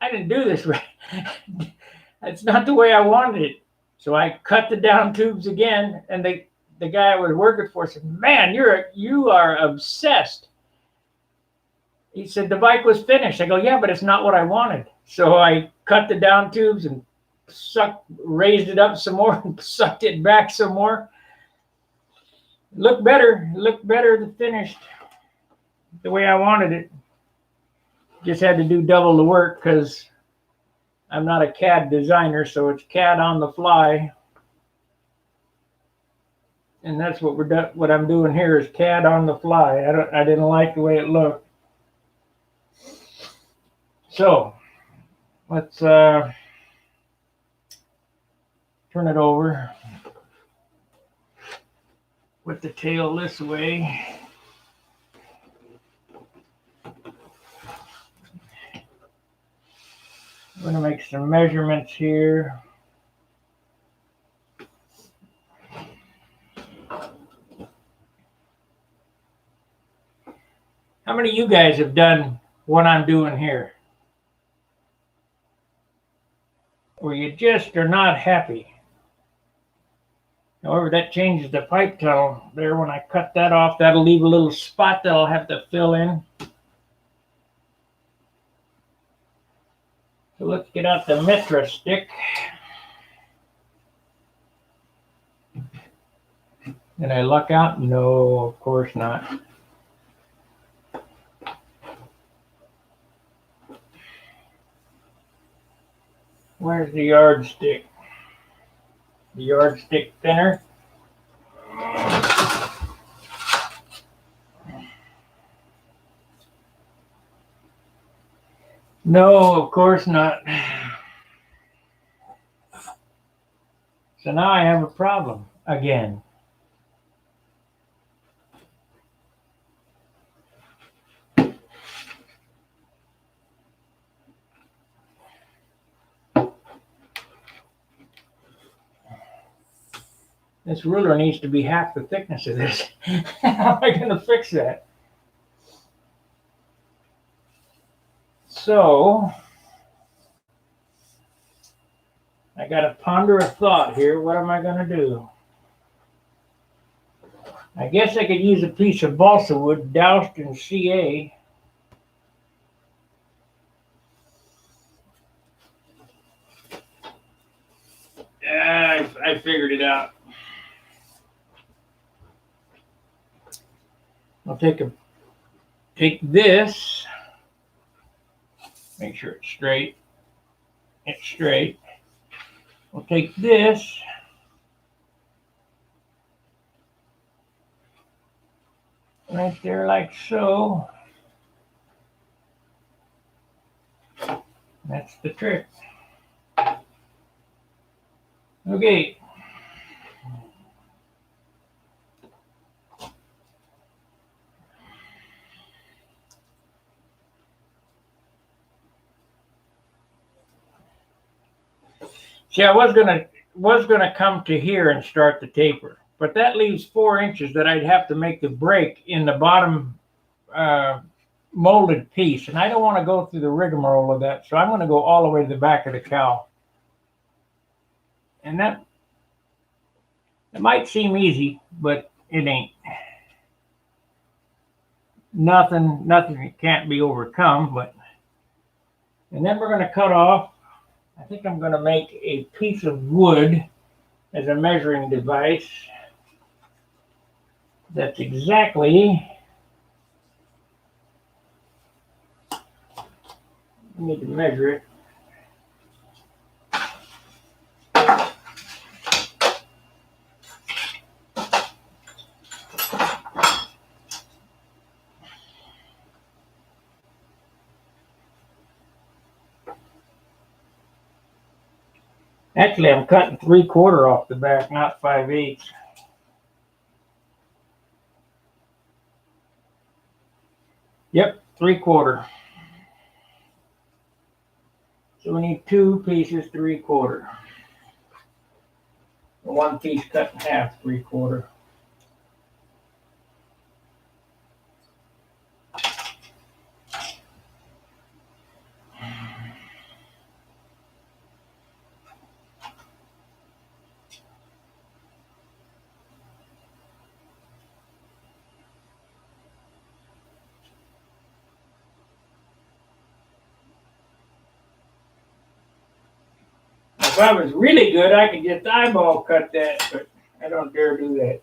I didn't do this right. That's not the way I wanted it. So I cut the down tubes again, and the guy I was working for said, man, you are obsessed. He said, the bike was finished. I go, yeah, but it's not what I wanted. So I cut the down tubes and raised it up some more and sucked it back some more. Looked better than finished the way I wanted it. Just had to do double the work because I'm not a CAD designer, so it's CAD on the fly. And that's what I'm doing here is CAD on the fly. I didn't like the way it looked. So let's turn it over. Put the tail this way. I'm going to make some measurements here. How many of you guys have done what I'm doing here? Or you just are not happy? However, that changes the pipe tunnel there. When I cut that off, that'll leave a little spot that I'll have to fill in. So let's get out the Mitra stick. Did I luck out? No, of course not. Where's the yardstick? The yardstick thinner. No, of course not. So now I have a problem again. This ruler needs to be half the thickness of this. How am I going to fix that? So I got to ponder a thought here. What am I going to do? I guess I could use a piece of balsa wood doused in CA. I figured it out. I'll take this, make sure it's straight. It's straight. We'll take this, right there like so. That's the trick. Okay. See, I was gonna come to here and start the taper, but that leaves 4 inches that I'd have to make the break in the bottom molded piece, and I don't want to go through the rigmarole of that, so I'm going to go all the way to the back of the cow. And that might seem easy, but it ain't. Nothing that can't be overcome. And then we're going to cut off. I think I'm going to make a piece of wood as a measuring device. That's exactly. I need to measure it. Actually, I'm cutting 3/4 off the back, not 5/8. Yep, 3/4. So we need 2 pieces, 3/4. One piece cut in half, 3/4. If I was really good, I could just eyeball cut that, but I don't dare do that.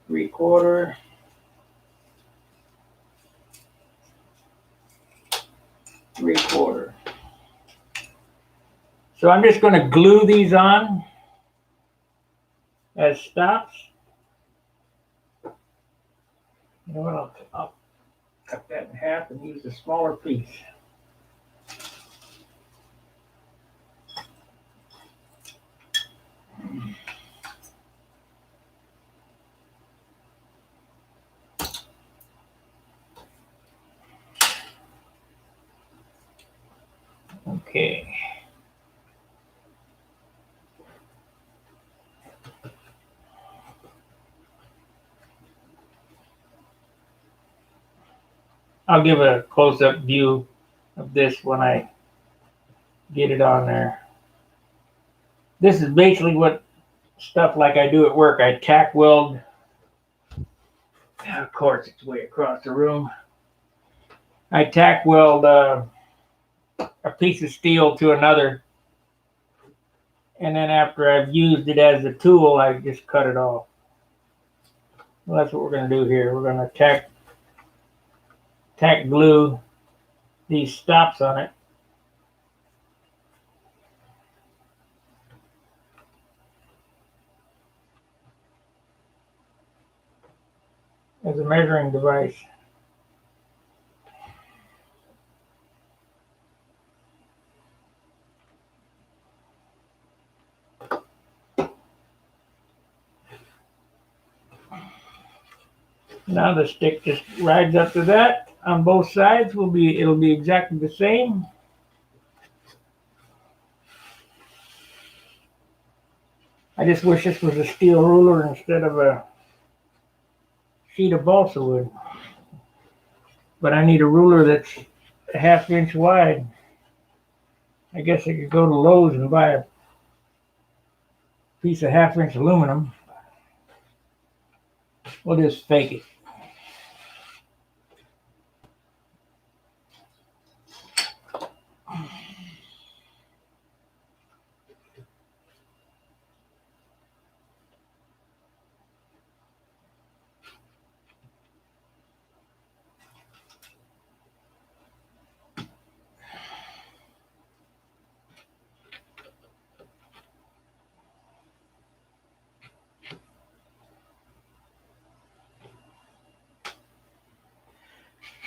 Three-quarter. Three-quarter. So I'm just going to glue these on as stops. You know what? I'll cut that in half and use a smaller piece. Okay. I'll give a close-up view of this when I get it on there. This is basically what stuff like I do at work. I tack weld. Of course, it's way across the room. I tack weld a piece of steel to another, and then after I've used it as a tool, I just cut it off. Well, that's what we're going to do here. We're going to tack glue these stops on it. As a measuring device. Now the stick just rides up to that on both sides. It'll be exactly the same. I just wish this was a steel ruler instead of a sheet of balsa wood. But I need a ruler that's a 1/2 inch wide. I guess I could go to Lowe's and buy a piece of 1/2 inch aluminum. We'll just fake it.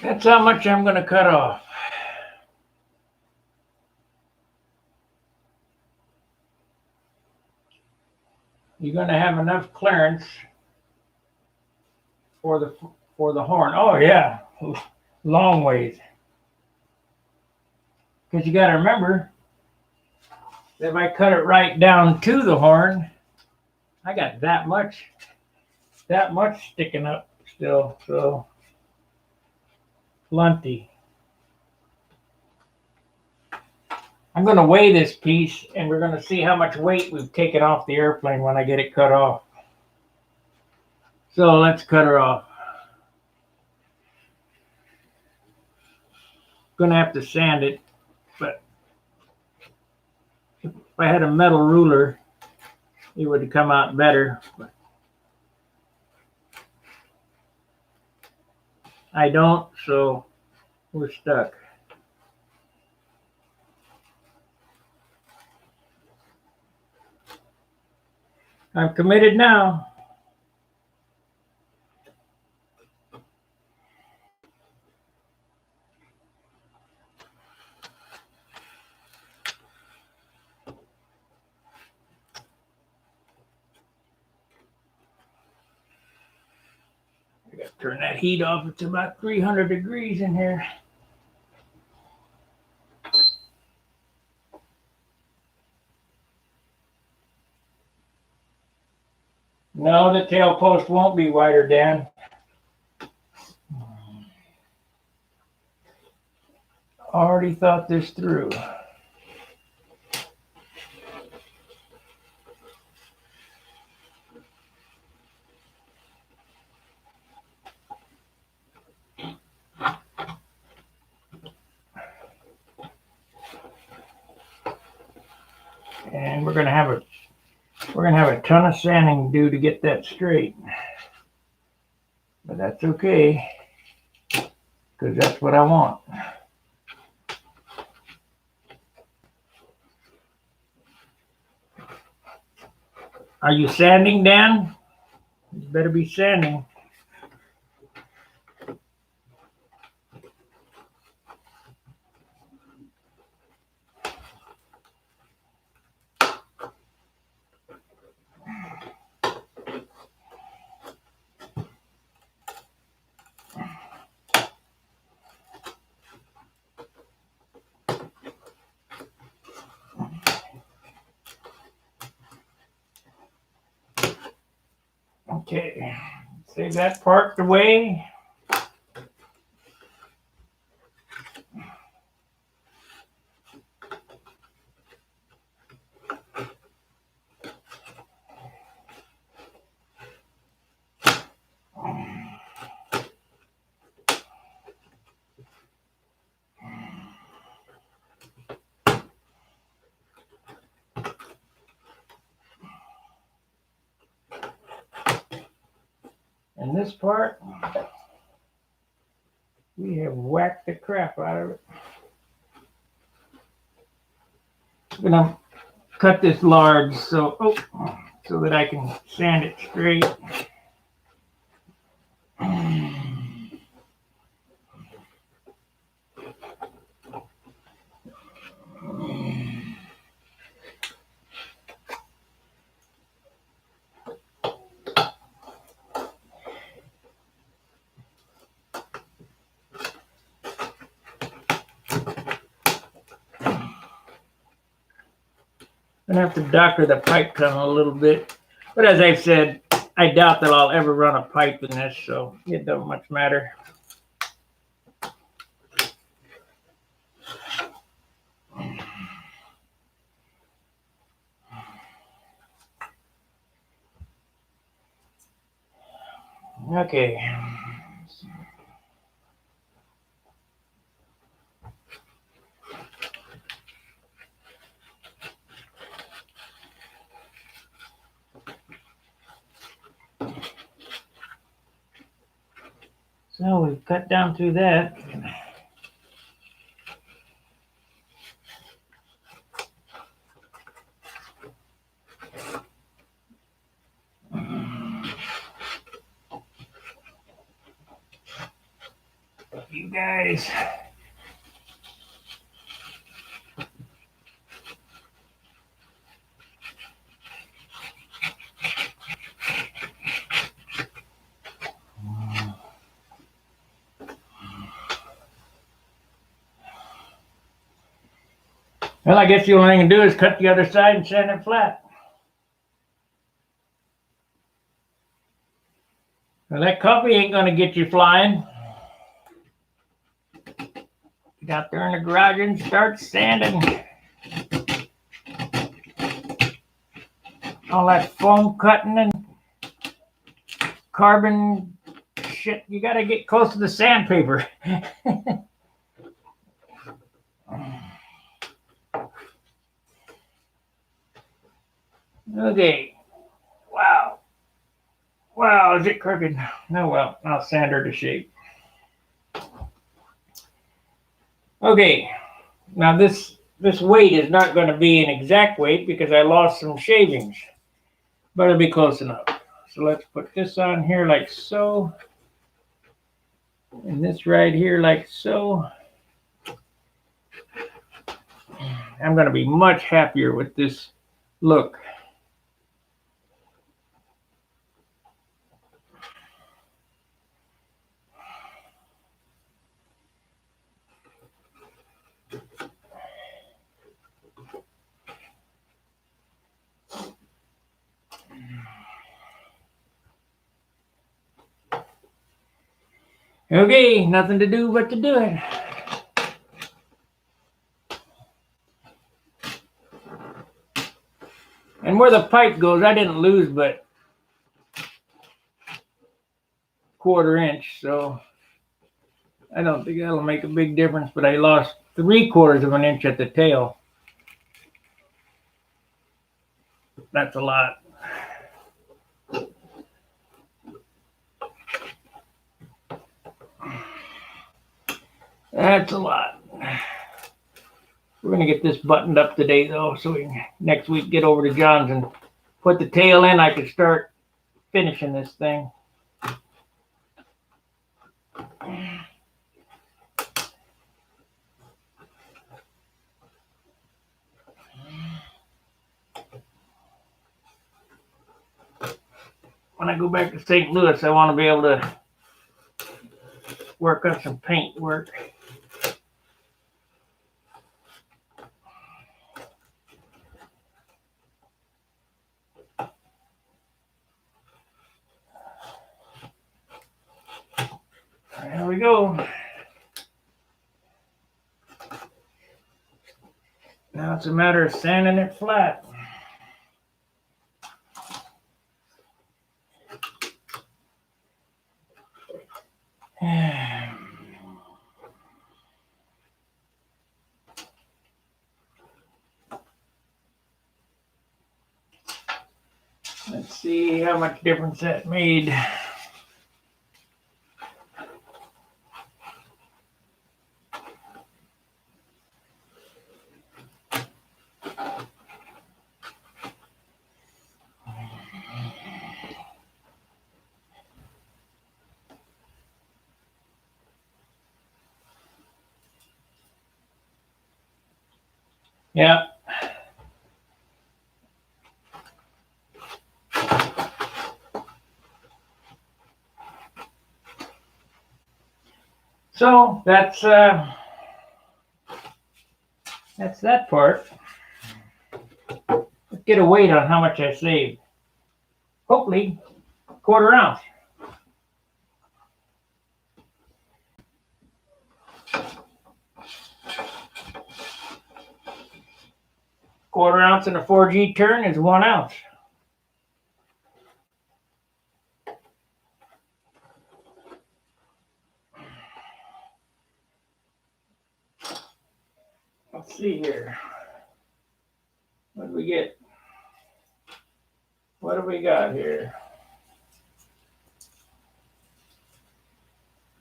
That's how much I'm going to cut off. You're going to have enough clearance for the horn. Oh yeah, long ways. Because you got to remember, if I cut it right down to the horn, I got that much sticking up still. So plenty. I'm going to weigh this piece, and we're going to see how much weight we've taken off the airplane when I get it cut off. So let's cut her off. Going to have to sand it, but if I had a metal ruler, it would come out better. But I don't, so we're stuck. I'm committed now. Turn that heat off. It's about 300 degrees in here. No, the tail post won't be wider, Dan. Already thought this through. And we're gonna have a ton of sanding to do to get that straight. But that's okay, because that's what I want. Are you sanding, Dan? You better be sanding. Okay, save that part away. And this part, we have whacked the crap out of it. I'm gonna cut this large so that I can sand it straight. I'm gonna have to doctor the pipe tunnel a little bit, but as I've said, I doubt that I'll ever run a pipe in this, so it doesn't much matter. Okay. So we've cut down through that. You guys. Well, I guess the only thing I can do is cut the other side and sand it flat. Well, that coffee ain't gonna get you flying. Get out there in the garage and start sanding. All that foam cutting and carbon shit, you gotta get close to the sandpaper. Okay. Wow. Wow, is it crooked? Oh well, I'll sand her to shape. Okay. Now this weight is not going to be an exact weight because I lost some shavings, but it'll be close enough. So let's put this on here like so, and this right here like so. I'm going to be much happier with this look. Okay, nothing to do but to do it. And where the pipe goes, I didn't lose but 1/4 inch, so I don't think that'll make a big difference, but I lost 3/4 of an inch at the tail. That's a lot. That's a lot. We're going to get this buttoned up today, though, so we can next week get over to John's and put the tail in. I can start finishing this thing. When I go back to St. Louis, I want to be able to work on some paint work. There we go. Now it's a matter of sanding it flat. Let's see how much difference that made. Yeah. So that's that part. Let's get a weight on how much I saved. Hopefully, 1/4 ounce. Quarter ounce in a 4G turn is 1 ounce. Let's see here. What do we get? What do we got here?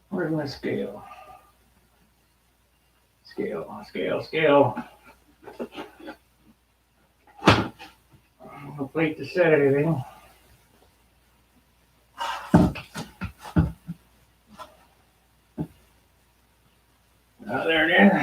Where's my scale? Scale. No plate to set anything. There it is.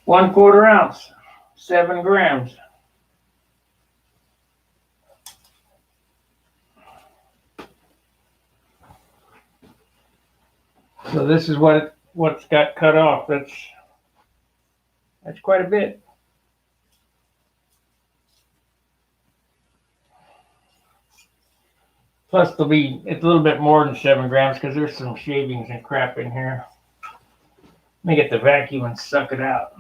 One 1/4 ounce, 7 grams. So this is what's got cut off. That's quite a bit. Plus it's a little bit more than 7 grams because there's some shavings and crap in here. Let me get the vacuum and suck it out.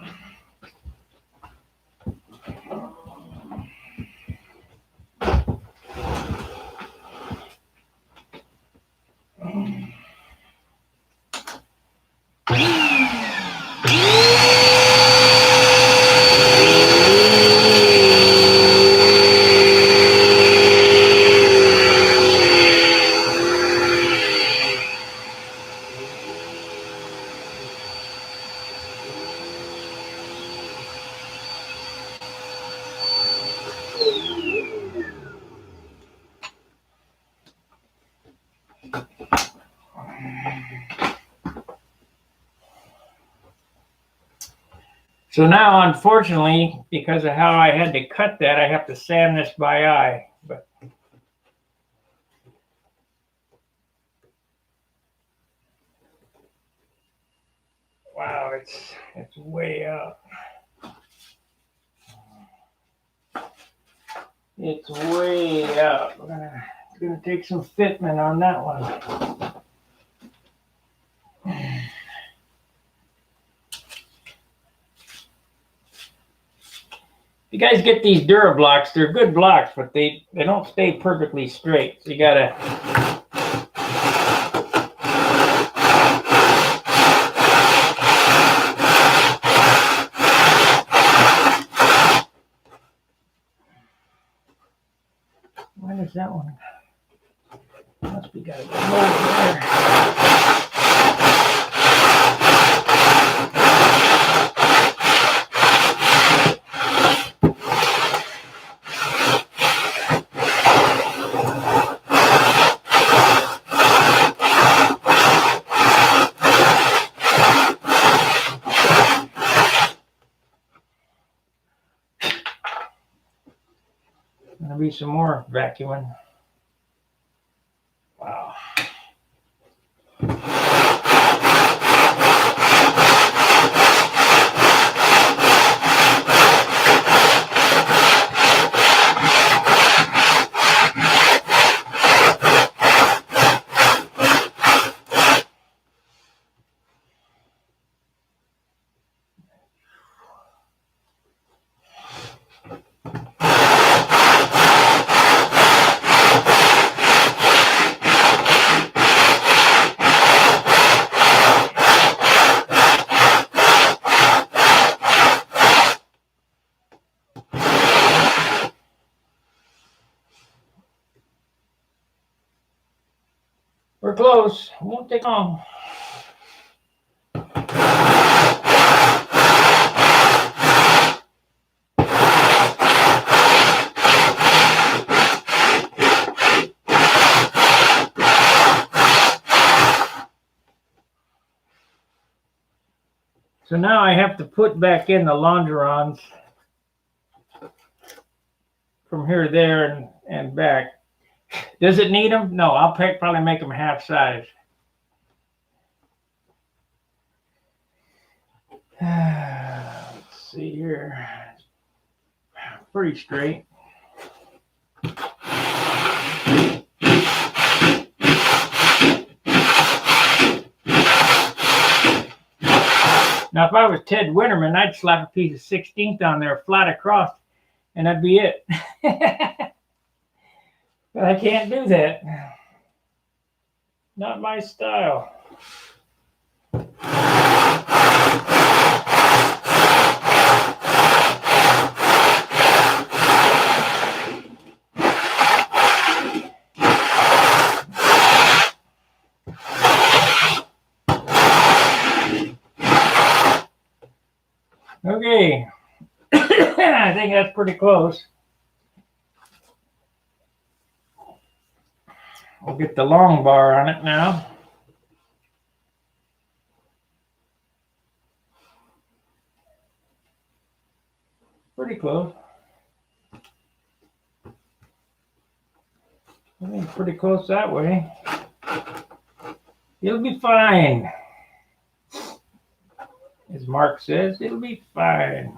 So now, unfortunately, because of how I had to cut that, I have to sand this by eye. But Wow, it's way up. It's way up. It's gonna take some fitment on that one. You guys get these Dura blocks, they're good blocks, but they don't stay perfectly straight. So you gotta when is that one? Must be got to go over there. Gonna be some more vacuuming. Wow. We're close. It won't take long. So now I have to put back in the longerons from here to there and back. Does it need them? No, I'll probably make them half size. Let's see here. Pretty straight. Now, if I was Ted Winterman, I'd slap a piece of 16th on there flat across, and that'd be it. But I can't do that. Not my style. Okay, I think that's pretty close. We'll get the long bar on it now. Pretty close. I think pretty close that way. It'll be fine. As Mark says, it'll be fine.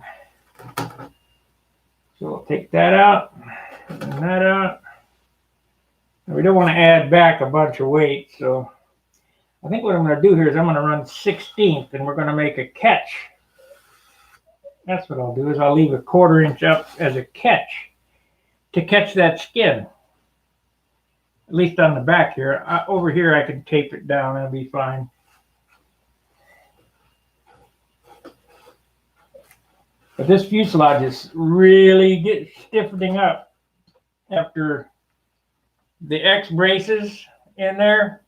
So we'll take that out and that out. And we don't want to add back a bunch of weight, so I think what I'm going to do here is I'm going to run 16th and we're going to make a catch. That's what I'll do, is I'll leave a 1/4 inch up as a catch to catch that skin. At least on the back here. Over here I can tape it down and it'll be fine. But this fuselage is really stiffening up after the X braces in there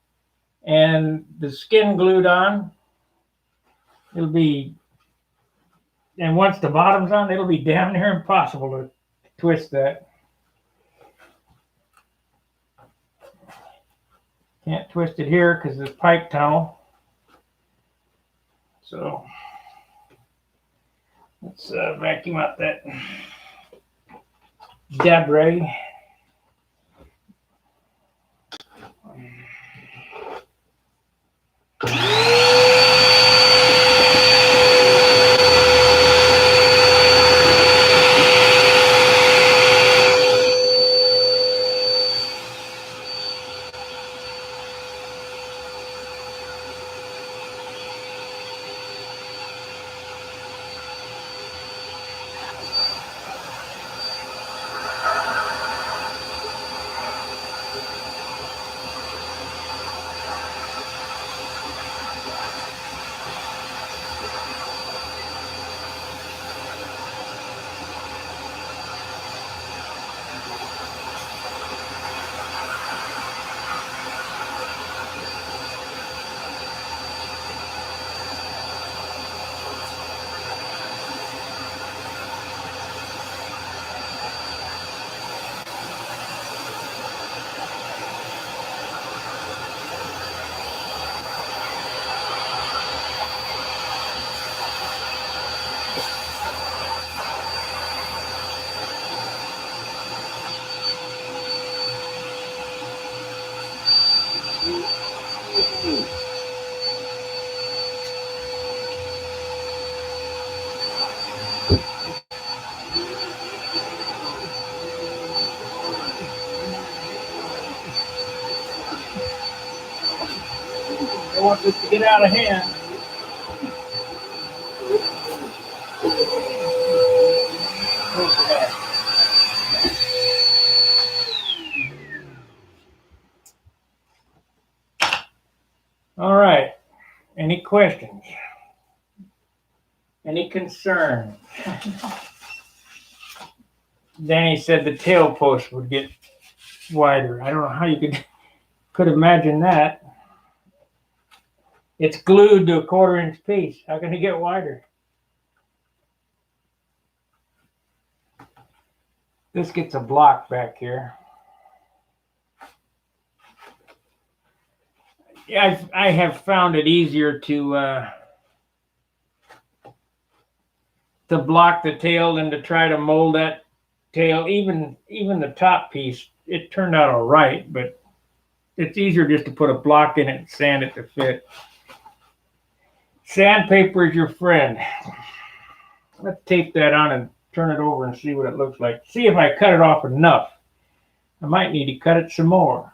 and the skin glued on. It'll be, and once the bottom's on, it'll be damn near impossible to twist that. Can't twist it here because it's pipe tunnel. So let's vacuum out that debris. don't want this to get out of hand. All right. Any questions? Any concerns? Danny said the tail post would get wider. I don't know how you could imagine that. It's glued to a 1/4 inch piece. How can it get wider? This gets a block back here. Yeah, I have found it easier to block the tail than to try to mold that tail. Even the top piece, it turned out all right, but it's easier just to put a block in it and sand it to fit. Sandpaper is your friend. Let's tape that on and turn it over and see what it looks like. See if I cut it off enough. I might need to cut it some more.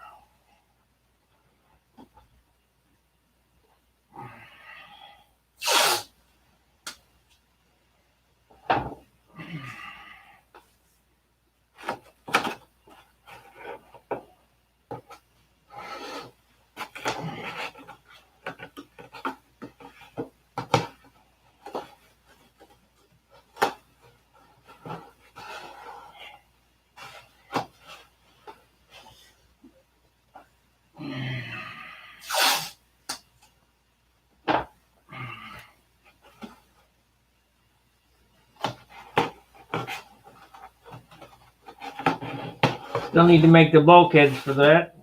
Still need to make the bulkheads for that.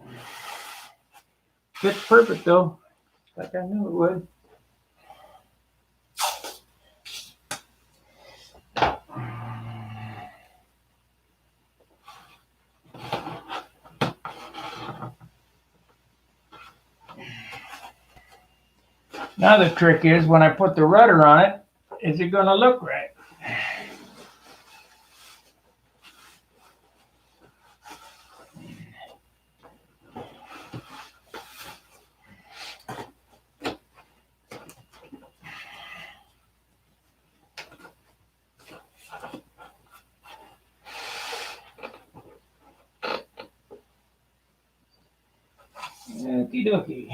Fits perfect though, like I knew it would. Now the trick is when I put the rudder on it, is it going to look right? Okie dokie.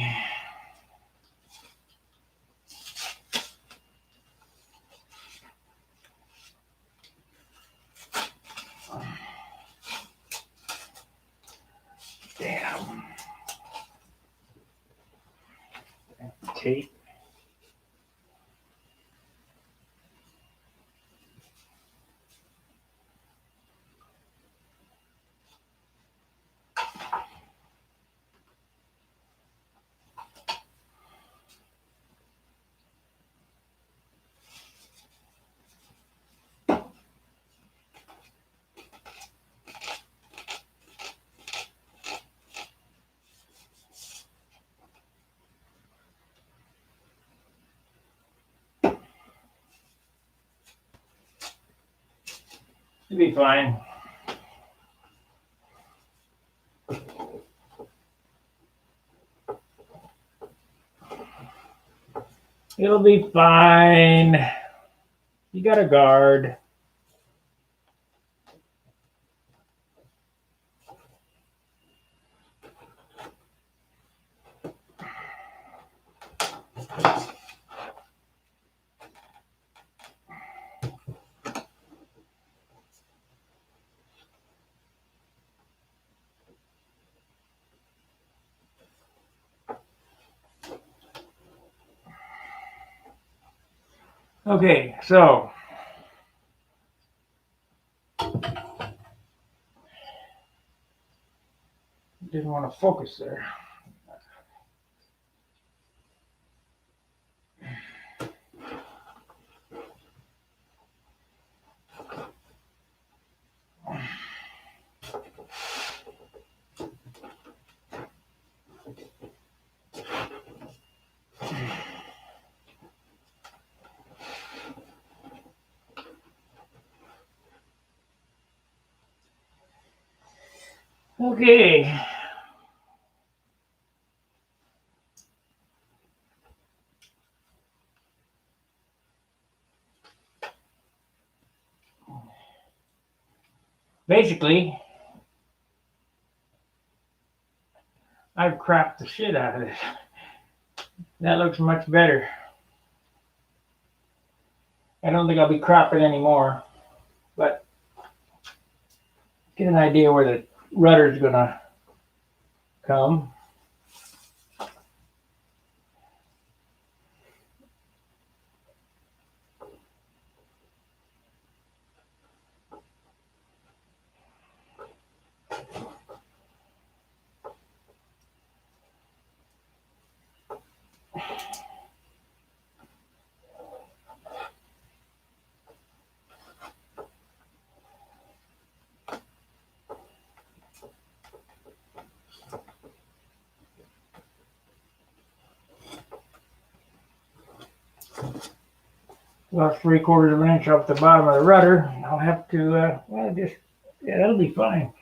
Damn. Tape. It'll be fine. It'll be fine. You got a guard. Okay, so didn't want to focus there. Okay. basically, I've crapped the shit out of this. That looks much better. I don't think I'll be cropping anymore, but get an idea where the rudder's gonna come. Lost 3/4 of an inch off the bottom of the rudder. I'll have to, well, just, yeah, that'll be fine.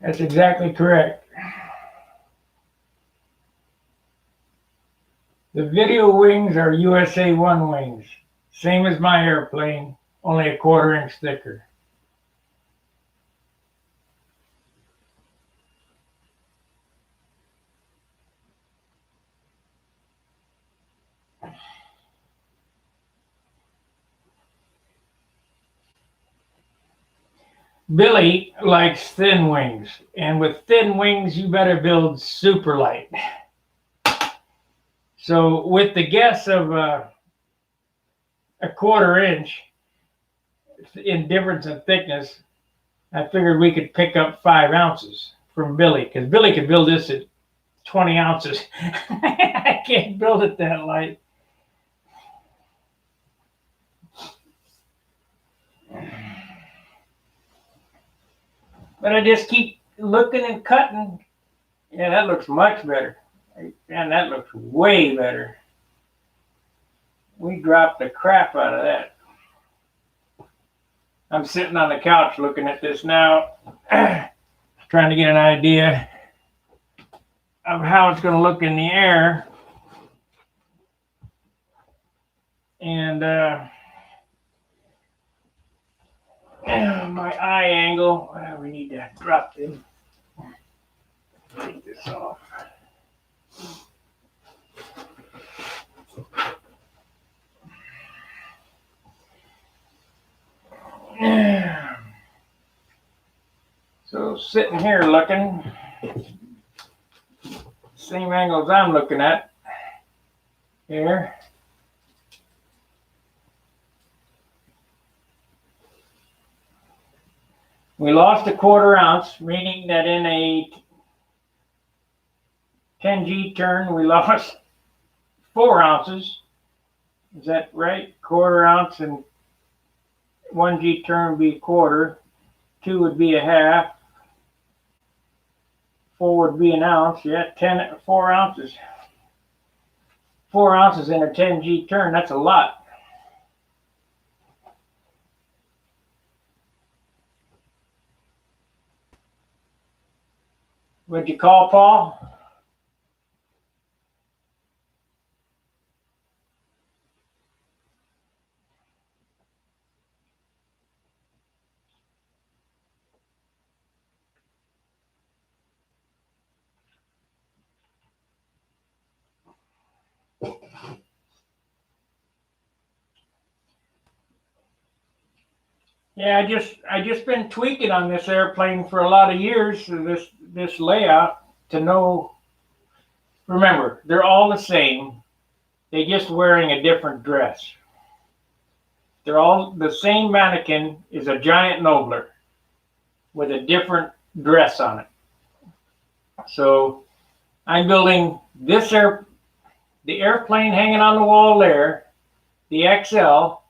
That's exactly correct. The video wings are USA 1 wings. Same as my airplane, only a 1/4 inch thicker. Billy likes thin wings, and with thin wings, you better build super light. So with the guess of a 1/4 inch in difference in thickness, I figured we could pick up 5 ounces from Billy, because Billy could build this at 20 ounces. I can't build it that light. But I just keep looking and cutting. Yeah, that looks much better. Man, that looks way better. We dropped the crap out of that. I'm sitting on the couch looking at this now, trying to get an idea of how it's going to look in the air. And my eye angle, we need to drop them. Take this off. So sitting here looking, same angles I'm looking at here. We lost a 1/4 ounce, meaning that in a 10G turn, we lost 4 ounces. Is that right? 1/4 ounce and 1G turn would be 1/4. 2 would be a half. 4 would be an ounce. Yeah, 4 ounces. 4 ounces in a 10G turn, that's a lot. What'd you call, Paul? Yeah, I just been tweaking on this airplane for a lot of years, this layout, to know. Remember, they're all the same. They're just wearing a different dress. They're all the same. Mannequin is a giant Nobler with a different dress on it. So I'm building this the airplane hanging on the wall there, the XL,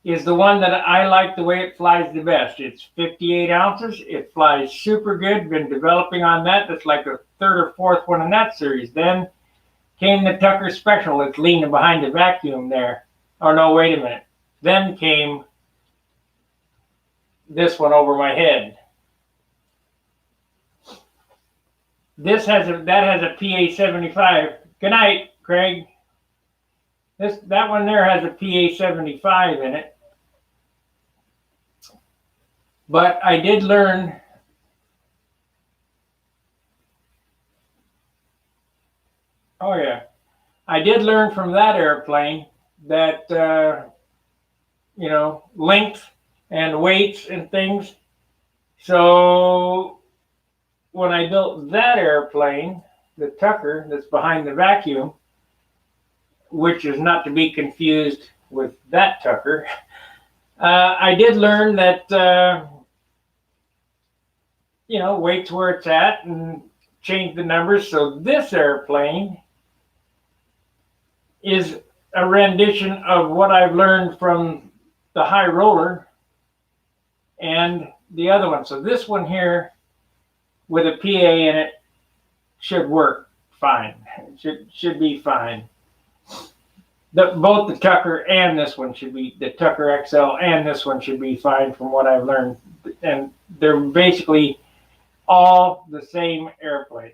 is the one that I like the way it flies the best. It's 58 ounces. It flies super good. Been developing on that. That's like the 3rd or 4th one in that series. Then came the Tucker Special. It's leaning behind the vacuum there. Oh, no, wait a minute. Then came this one over my head. That has a PA 75. Good night, Craig. That one there has a PA 75 in it. But I did learn. Oh yeah, I did learn from that airplane that length and weights and things. So when I built that airplane, the Tucker that's behind the vacuum, which is not to be confused with that Tucker, I did learn that weight's where it's at and change the numbers. So this airplane is a rendition of what I've learned from the high roller and the other one. So this one here with a PA in it should work fine. It should be fine. Both the Tucker and this one should be, the Tucker XL and this one should be fine from what I've learned. And they're basically all the same airplane.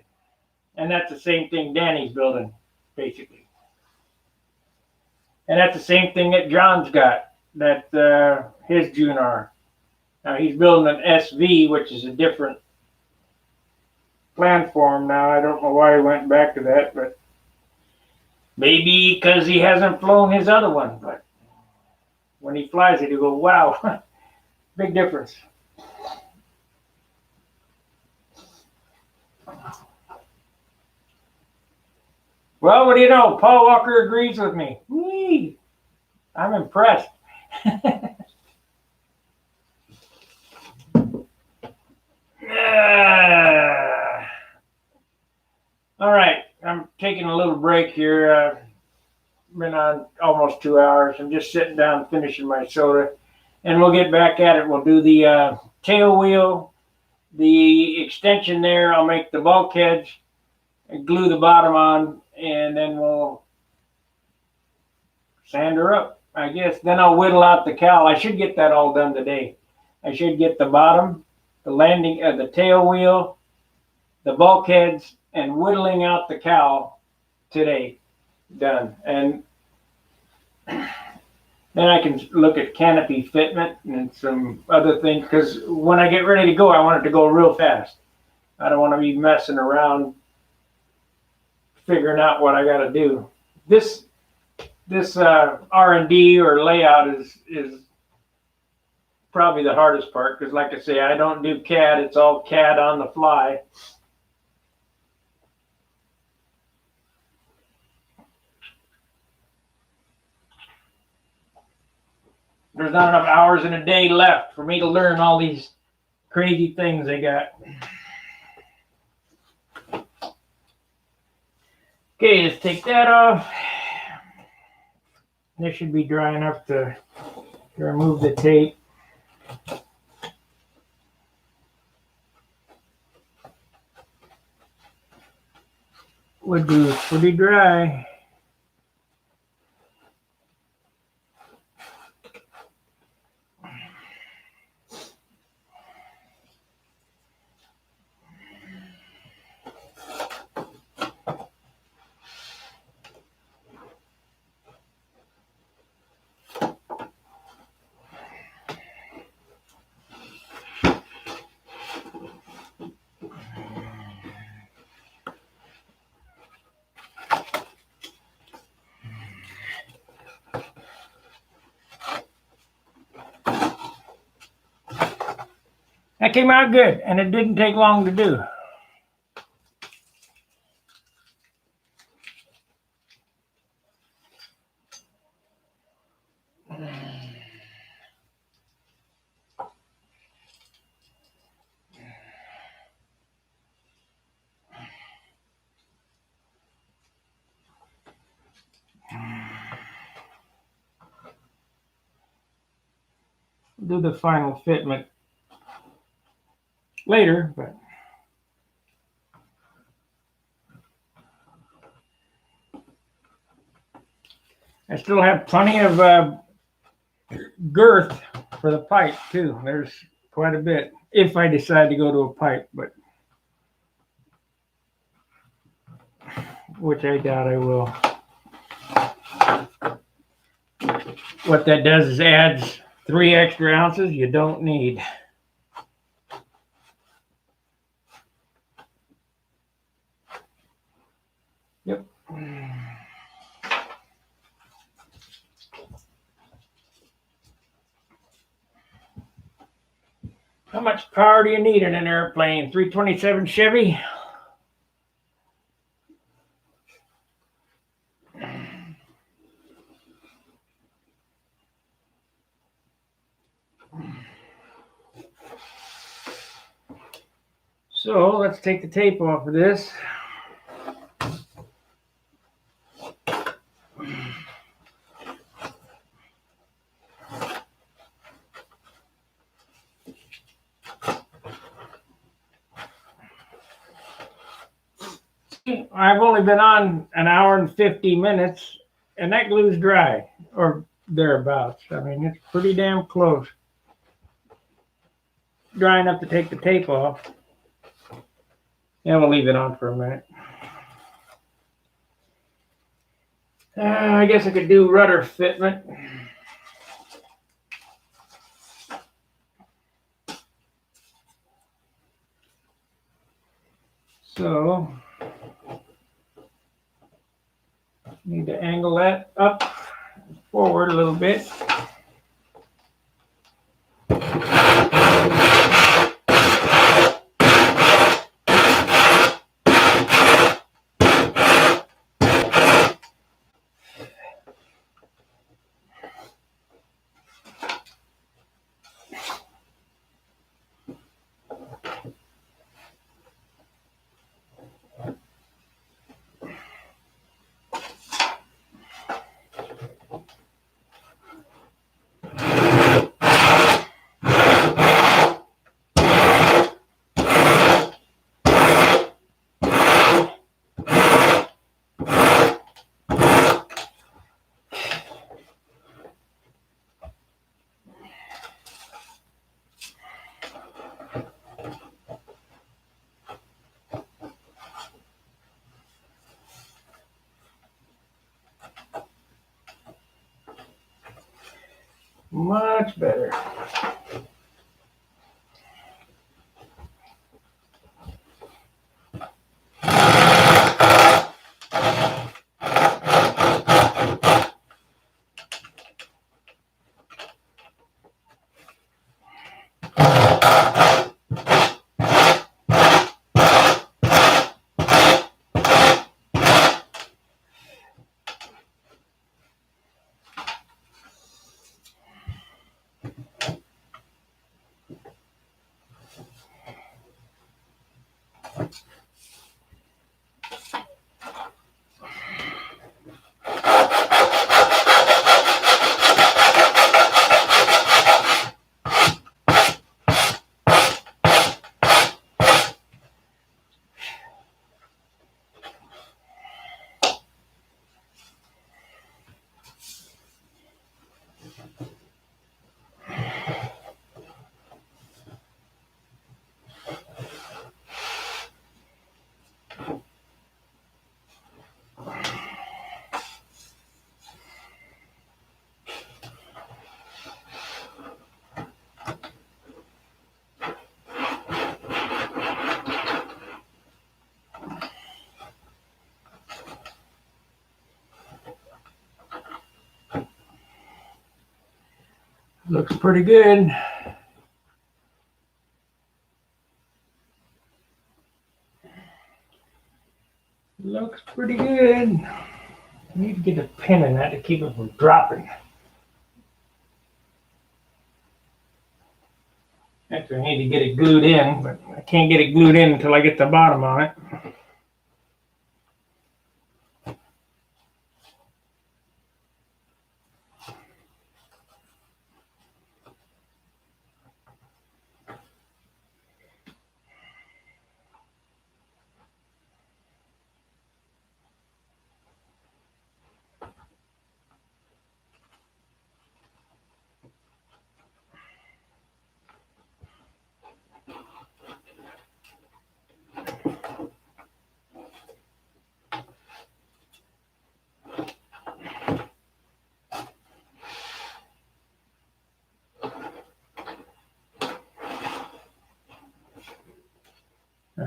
And that's the same thing Danny's building, basically. And that's the same thing that John's got, that his Junar. Now he's building an SV, which is a different plan for him now. I don't know why he went back to that, but maybe because he hasn't flown his other one. But when he flies it, he'll go, wow, big difference. Well, what do you know? Paul Walker agrees with me. Whee! I'm impressed. All right, I'm taking a little break here. Been on almost 2 hours. I'm just sitting down finishing my soda, and we'll get back at it. We'll do the tail wheel, the extension there. I'll make the bulkheads and glue the bottom on, and then we'll sand her up, I guess. Then I'll whittle out the cowl. I should get that all done today. I should get the bottom, the landing, the tail wheel, the bulkheads, and whittling out the cowl today. Done. And then I can look at canopy fitment and some other things, because when I get ready to go, I want it to go real fast. I don't want to be messing around figuring out what I got to do. This R&D or layout is probably the hardest part, because like I say, I don't do CAD. It's all CAD on the fly. There's not enough hours in a day left for me to learn all these crazy things they got. Okay, let's take that off. This should be dry enough to remove the tape. Would be pretty dry. That came out good, and it didn't take long to do. Do the final fitment later, but I still have plenty of girth for the pipe too. There's quite a bit if I decide to go to a pipe, but which I doubt I will. What that does is adds 3 extra ounces you don't need. Yep. How much power do you need in an airplane? 327 Chevy? So let's take the tape off of this. I've only been on an hour and 50 minutes, and that glue's dry, or thereabouts. I mean, it's pretty damn close. Dry enough to take the tape off. Yeah, we'll leave it on for a minute. I guess I could do rudder fitment. So, need to angle that up, forward a little bit. Much better. Looks pretty good. Looks pretty good. I need to get a pin in that to keep it from dropping. Actually, I need to get it glued in, but I can't get it glued in until I get the bottom on it.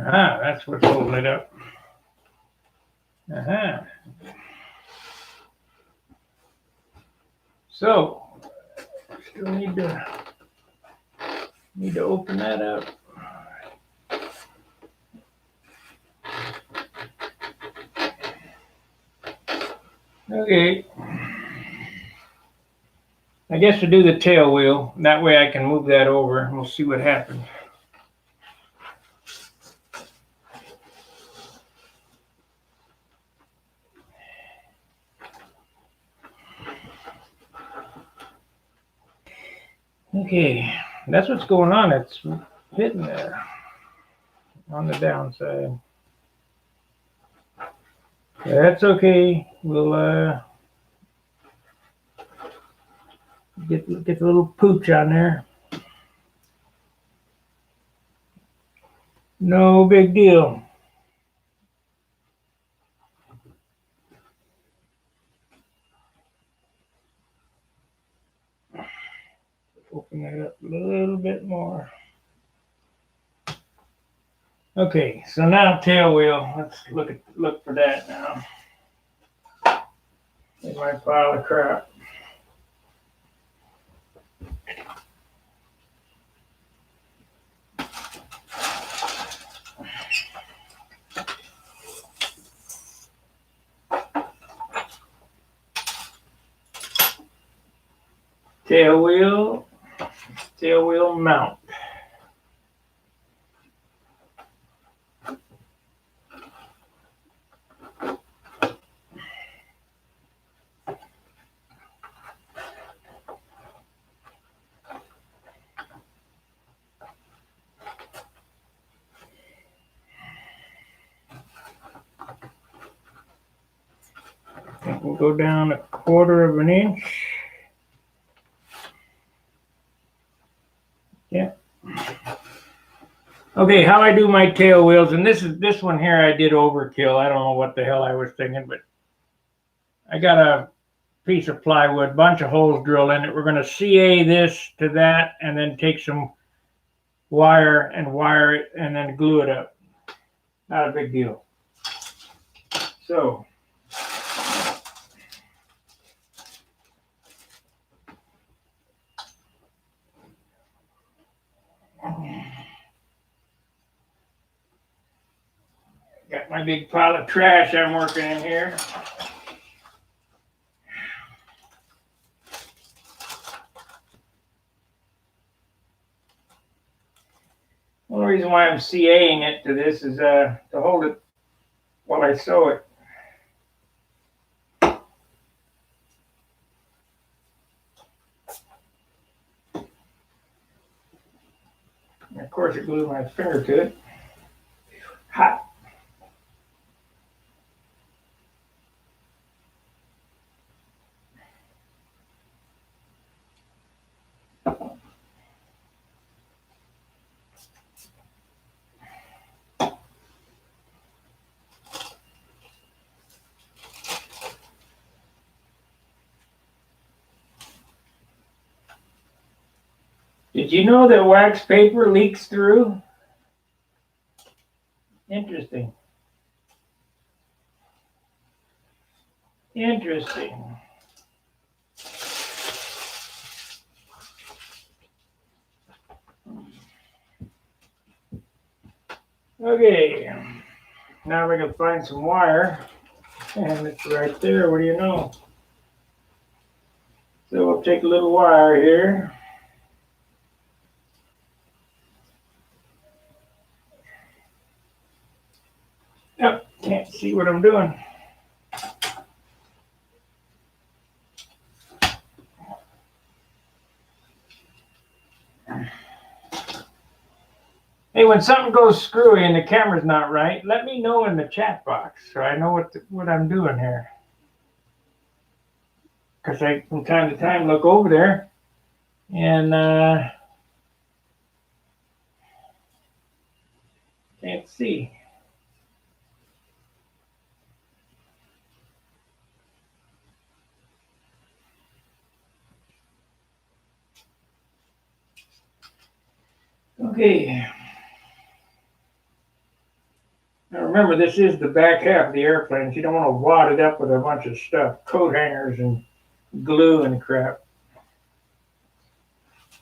That's what's holding it up. So, still need to open that up. Okay. I guess to do the tail wheel, that way I can move that over and we'll see what happens. Okay, that's what's going on. It's hitting there on the downside. That's okay. We'll get the little pooch on there. No big deal. Open it up a little bit more. Okay, so now tail wheel. Let's look for that now. In my pile of crap. Tail wheel mount. I think we'll go down 1/4 of an inch. Yeah. Okay, how I do my tail wheels, and this one here I did overkill. I don't know what the hell I was thinking, but I got a piece of plywood, bunch of holes drilled in it. We're going to CA this to that, and then take some wire it, and then glue it up. Not a big deal. So. Got my big pile of trash I'm working in here. The only reason why I'm CAing it to this is to hold it while I sew it. And of course, it glued my finger to it. Hot. Did you know that wax paper leaks through? Interesting. Interesting. Okay, now we can find some wire, and it's right there. What do you know? So we'll take a little wire here. Yep, can't see what I'm doing. Hey, when something goes screwy and the camera's not right, let me know in the chat box so I know what I'm doing here. Because I, from time to time, look over there and can't see. Okay. remember, this is the back half of the airplane, so you don't want to wad it up with a bunch of stuff, coat hangers and glue and crap.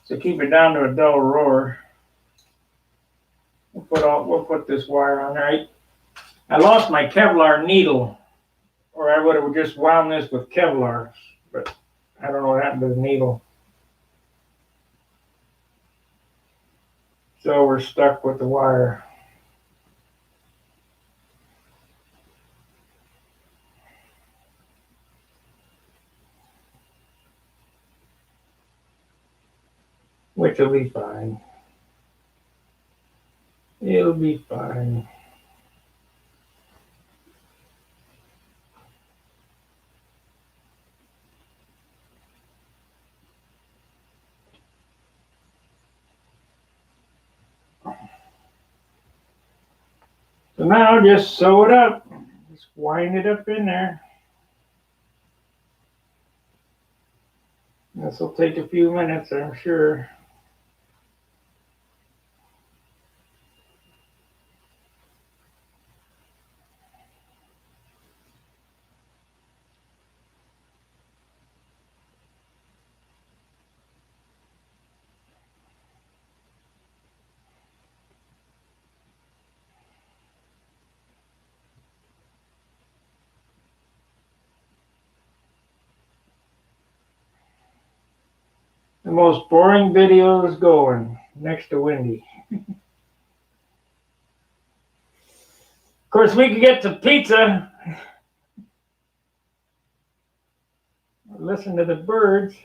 So keep it down to a dull roar. We'll put this wire on there. I lost my Kevlar needle, or I would have just wound this with Kevlar, but I don't know what happened to the needle. So we're stuck with the wire. Which will be fine. It'll be fine. So now just sew it up. Just wind it up in there. This will take a few minutes, I'm sure. The most boring video is going next to Wendy. Of course, we could get some pizza. Listen to the birds.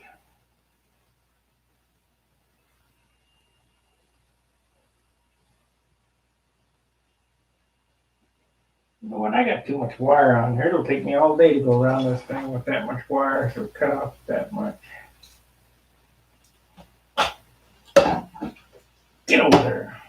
You know what? I got too much wire on here. It'll take me all day to go around this thing with that much wire, so cut off that much. Get over there.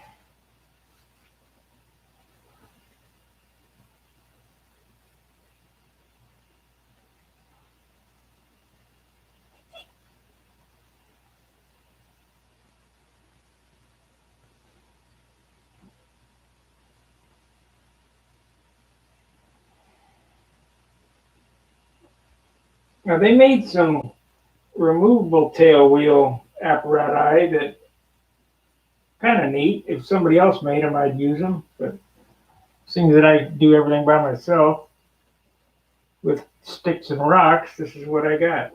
Now they made some removable tail wheel apparatus that kind of neat. If somebody else made them, I'd use them. But seeing that I do everything by myself with sticks and rocks, this is what I got.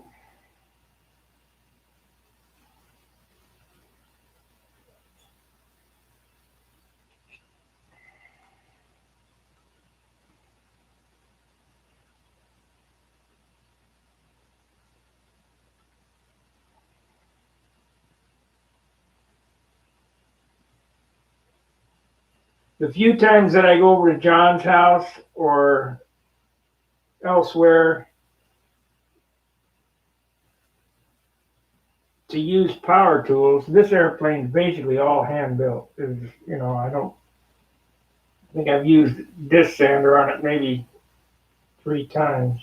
The few times that I go over to John's house or elsewhere to use power tools, this airplane is basically all hand built. I don't think I've used disc sander on it maybe 3 times.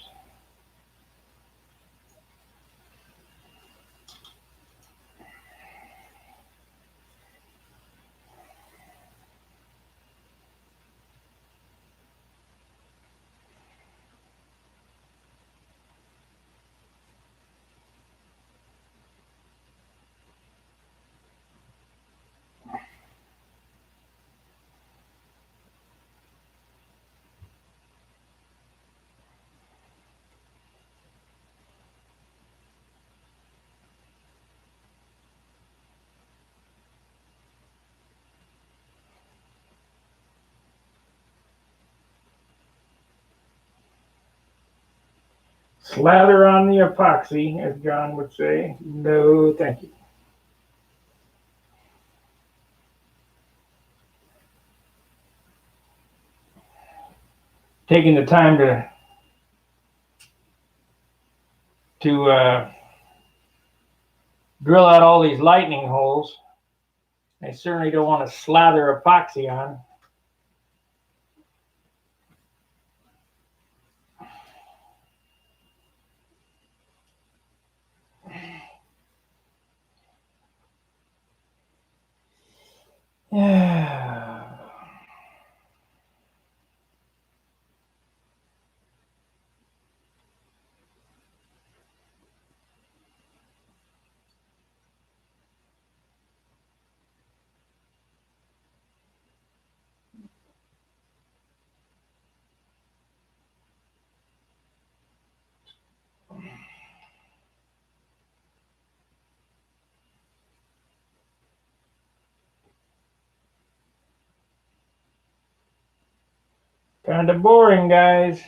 Slather on the epoxy, as John would say. No, thank you. Taking the time to drill out all these lightning holes. I certainly don't want to slather epoxy on. Yeah. Kind of boring, guys.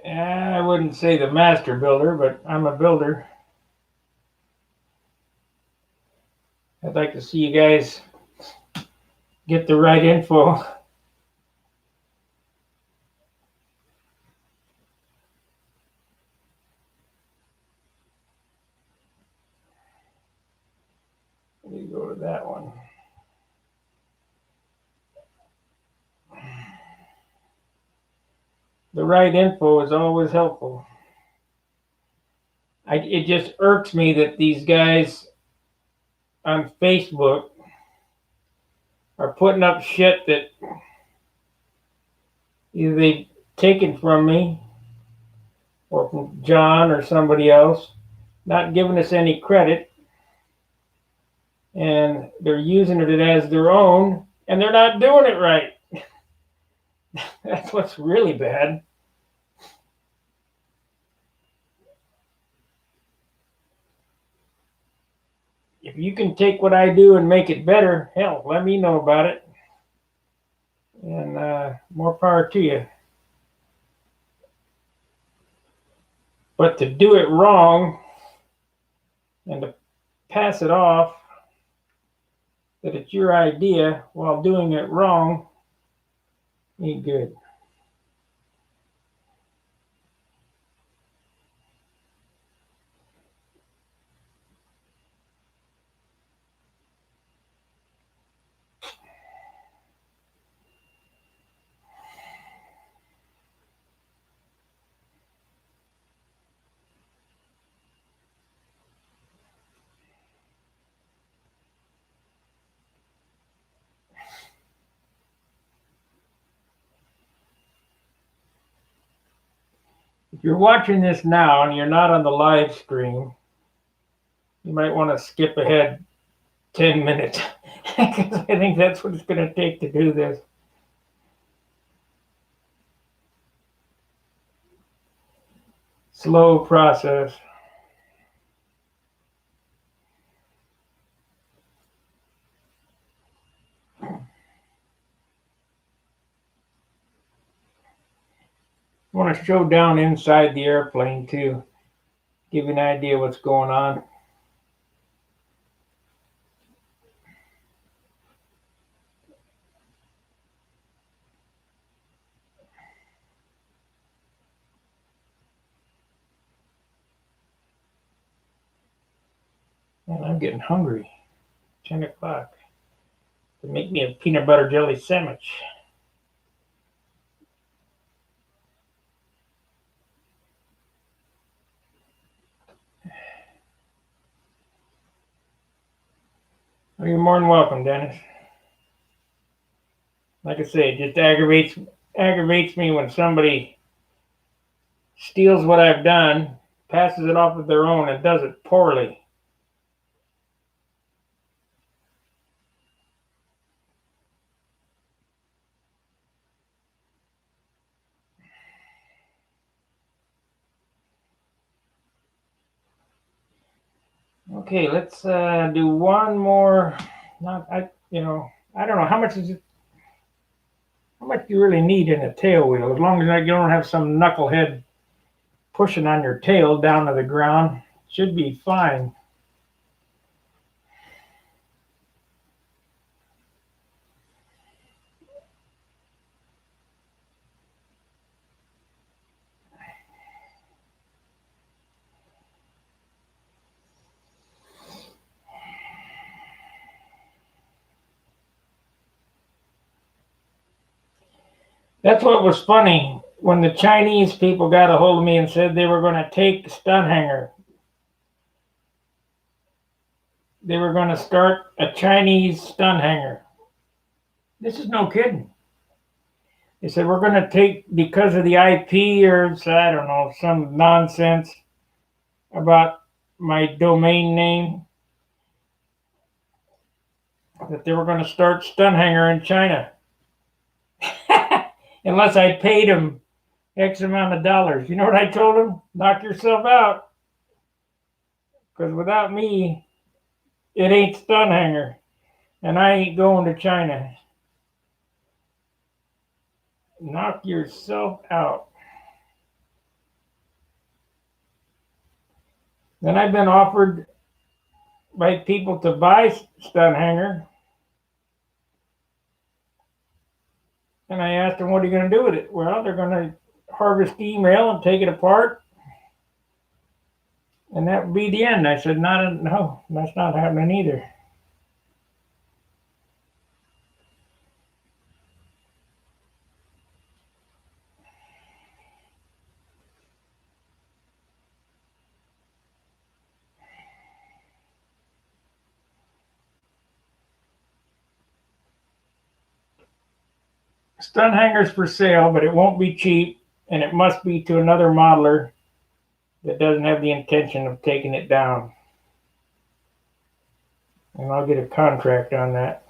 I wouldn't say the master builder, but I'm a builder. I'd like to see you guys get the right info. Let me go to that one. The right info is always helpful. It just irks me that these guys on Facebook are putting up shit that either they've taken from me or from John or somebody else, not giving us any credit, and they're using it as their own, and they're not doing it right. That's what's really bad. If you can take what I do and make it better, hell, let me know about it. And more power to you. But to do it wrong and to pass it off that it's your idea while doing it wrong ain't good. If you're watching this now and you're not on the live stream, you might want to skip ahead 10 minutes because I think that's what it's going to take to do this. Slow process. I want to show down inside the airplane too, give you an idea what's going on. Man, I'm getting hungry. 10 o'clock. To make me a peanut butter jelly sandwich. Well, you're more than welcome, Dennis. Like I say, it just aggravates me when somebody steals what I've done, passes it off of their own, and does it poorly. Okay, let's do one more. I don't know how much is it. How much do you really need in a tail wheel? As long as you don't have some knucklehead pushing on your tail down to the ground, should be fine. That's what was funny when the Chinese people got a hold of me and said they were going to take the stunt hanger. They were going to start a Chinese stunt hanger. This is no kidding. They said, we're going to take, because of the IP or, I don't know, some nonsense about my domain name, that they were going to start stunt hanger in China. Unless I paid them X amount of dollars. You know what I told them? Knock yourself out. Because without me, it ain't stunt hanger. And I ain't going to China. Knock yourself out. Then I've been offered by people to buy stunt hanger. And I asked them, what are you going to do with it? Well, they're going to harvest email and take it apart. And that would be the end. I said, no, that's not happening either. Stunt hangers for sale, but it won't be cheap, and it must be to another modeler that doesn't have the intention of taking it down. And I'll get a contract on that.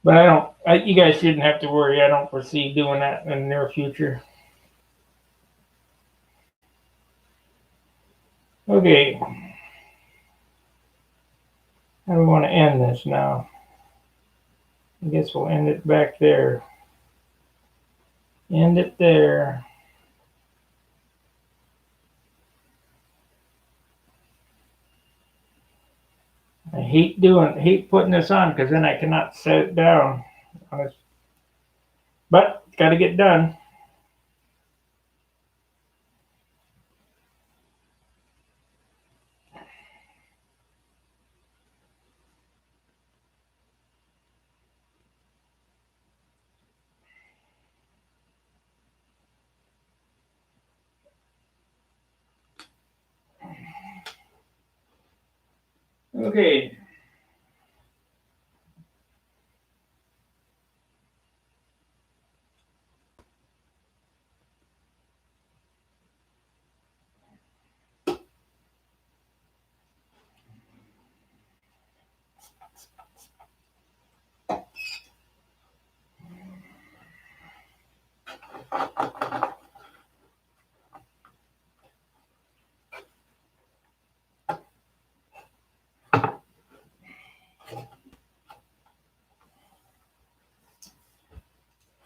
But you guys shouldn't have to worry. I don't foresee doing that in the near future. Okay. How do we want to end this now? I guess we'll end it back there. End it there. I hate putting this on because then I cannot set it down. But it's got to get done. Okay.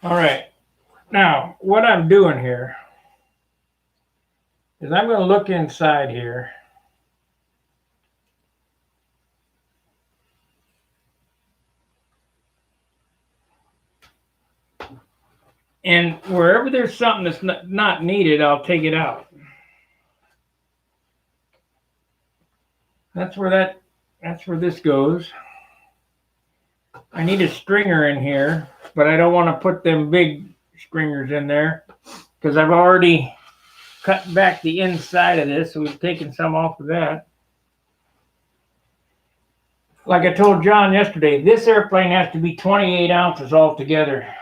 All right. Now, what I'm doing here is I'm going to look inside here. And wherever there's something that's not needed, I'll take it out. That's where this goes. I need a stringer in here, but I don't want to put them big stringers in there because I've already cut back the inside of this, so we've taken some off of that. Like I told John yesterday, this airplane has to be 28 ounces altogether.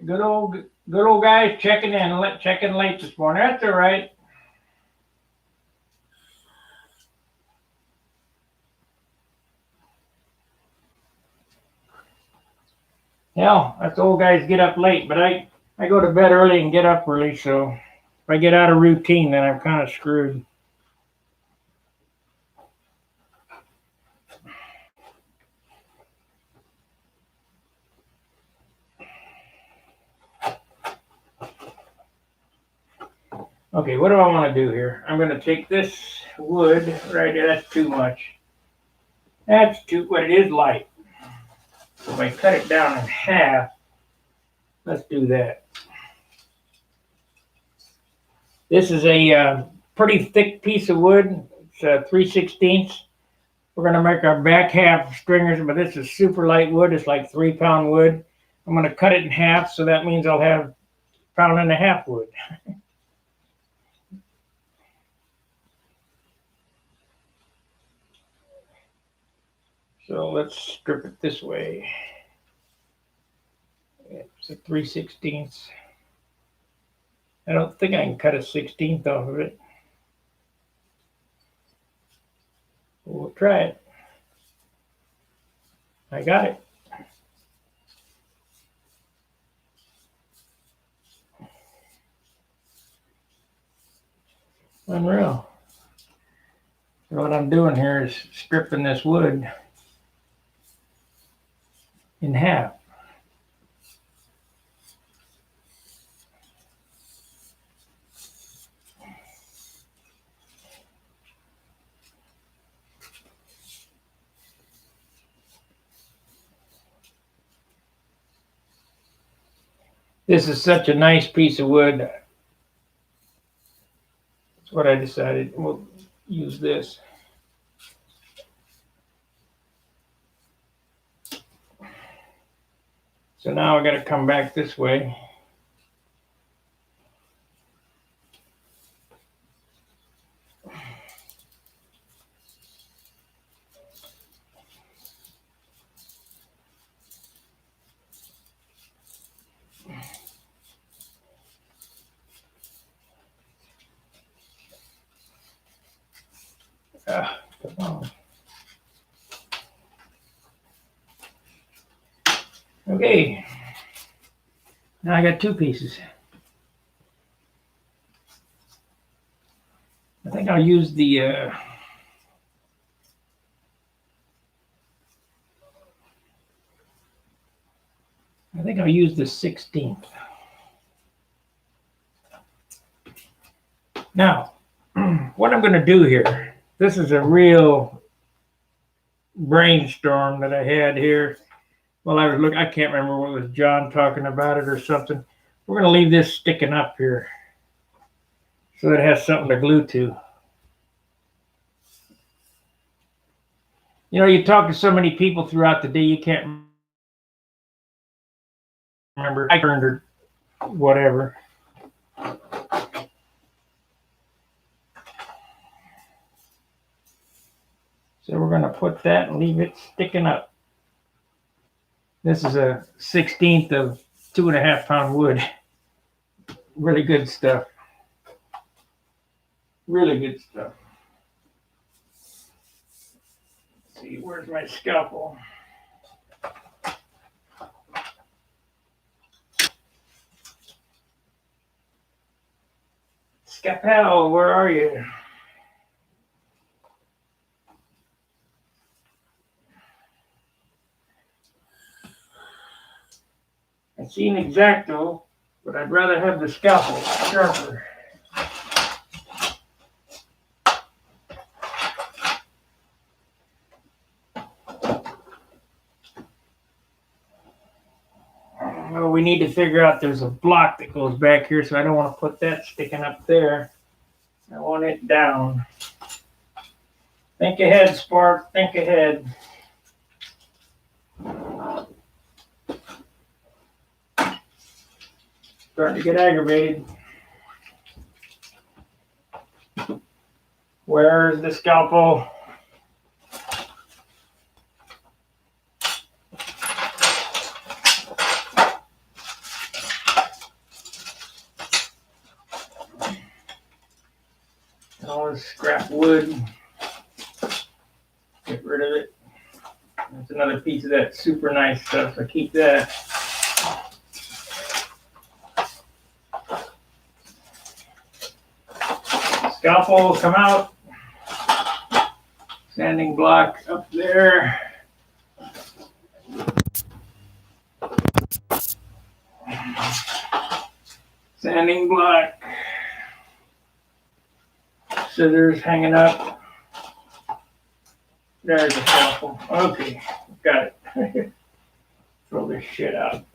Good old guys checking late this morning. That's all right. Hell, that's old guys get up late, but I go to bed early and get up early, so if I get out of routine, then I'm kind of screwed. Okay, what do I want to do here? I'm going to take this wood right here. That's too much. But it is light. So if I cut it down in half, let's do that. This is a pretty thick piece of wood. It's 3/16. We're going to make our back half stringers, but this is super light wood. It's like 3-pound wood. I'm going to cut it in half, so that means I'll have 1.5 pounds wood. So let's strip it this way. It's a 3/16. I don't think I can cut a 16th off of it. We'll try it. I got it. Unreal. So what I'm doing here is stripping this wood in half. This is such a nice piece of wood. That's what I decided. We'll use this. So now I got to come back this way. Come on. Okay. Now I got two pieces. I think I'll use the I think I'll use the 16th. Now, what I'm going to do here, this is a real brainstorm that I had here while I was looking. I can't remember what was John talking about it or something. We're going to leave this sticking up here so it has something to glue to. You know, you talk to so many people throughout the day, you can't remember I turned or whatever. So we're going to put that and leave it sticking up. This is a 16th of 2.5 pound wood. Really good stuff. Really good stuff. Let's see, where's my scalpel? Scalpel, where are you? I see an X-Acto, but I'd rather have the scalpel sharper. Well, we need to figure out there's a block that goes back here, so I don't want to put that sticking up there. I want it down. Think ahead, Spark. Think ahead. Starting to get aggravated. Where's the scalpel? All this scrap wood. Get rid of it. That's another piece of that super nice stuff, so keep that. Scalpel, come out. Sanding block up there. Sanding block. Scissors hanging up. There's the scalpel. Okay, got it. Throw this shit out.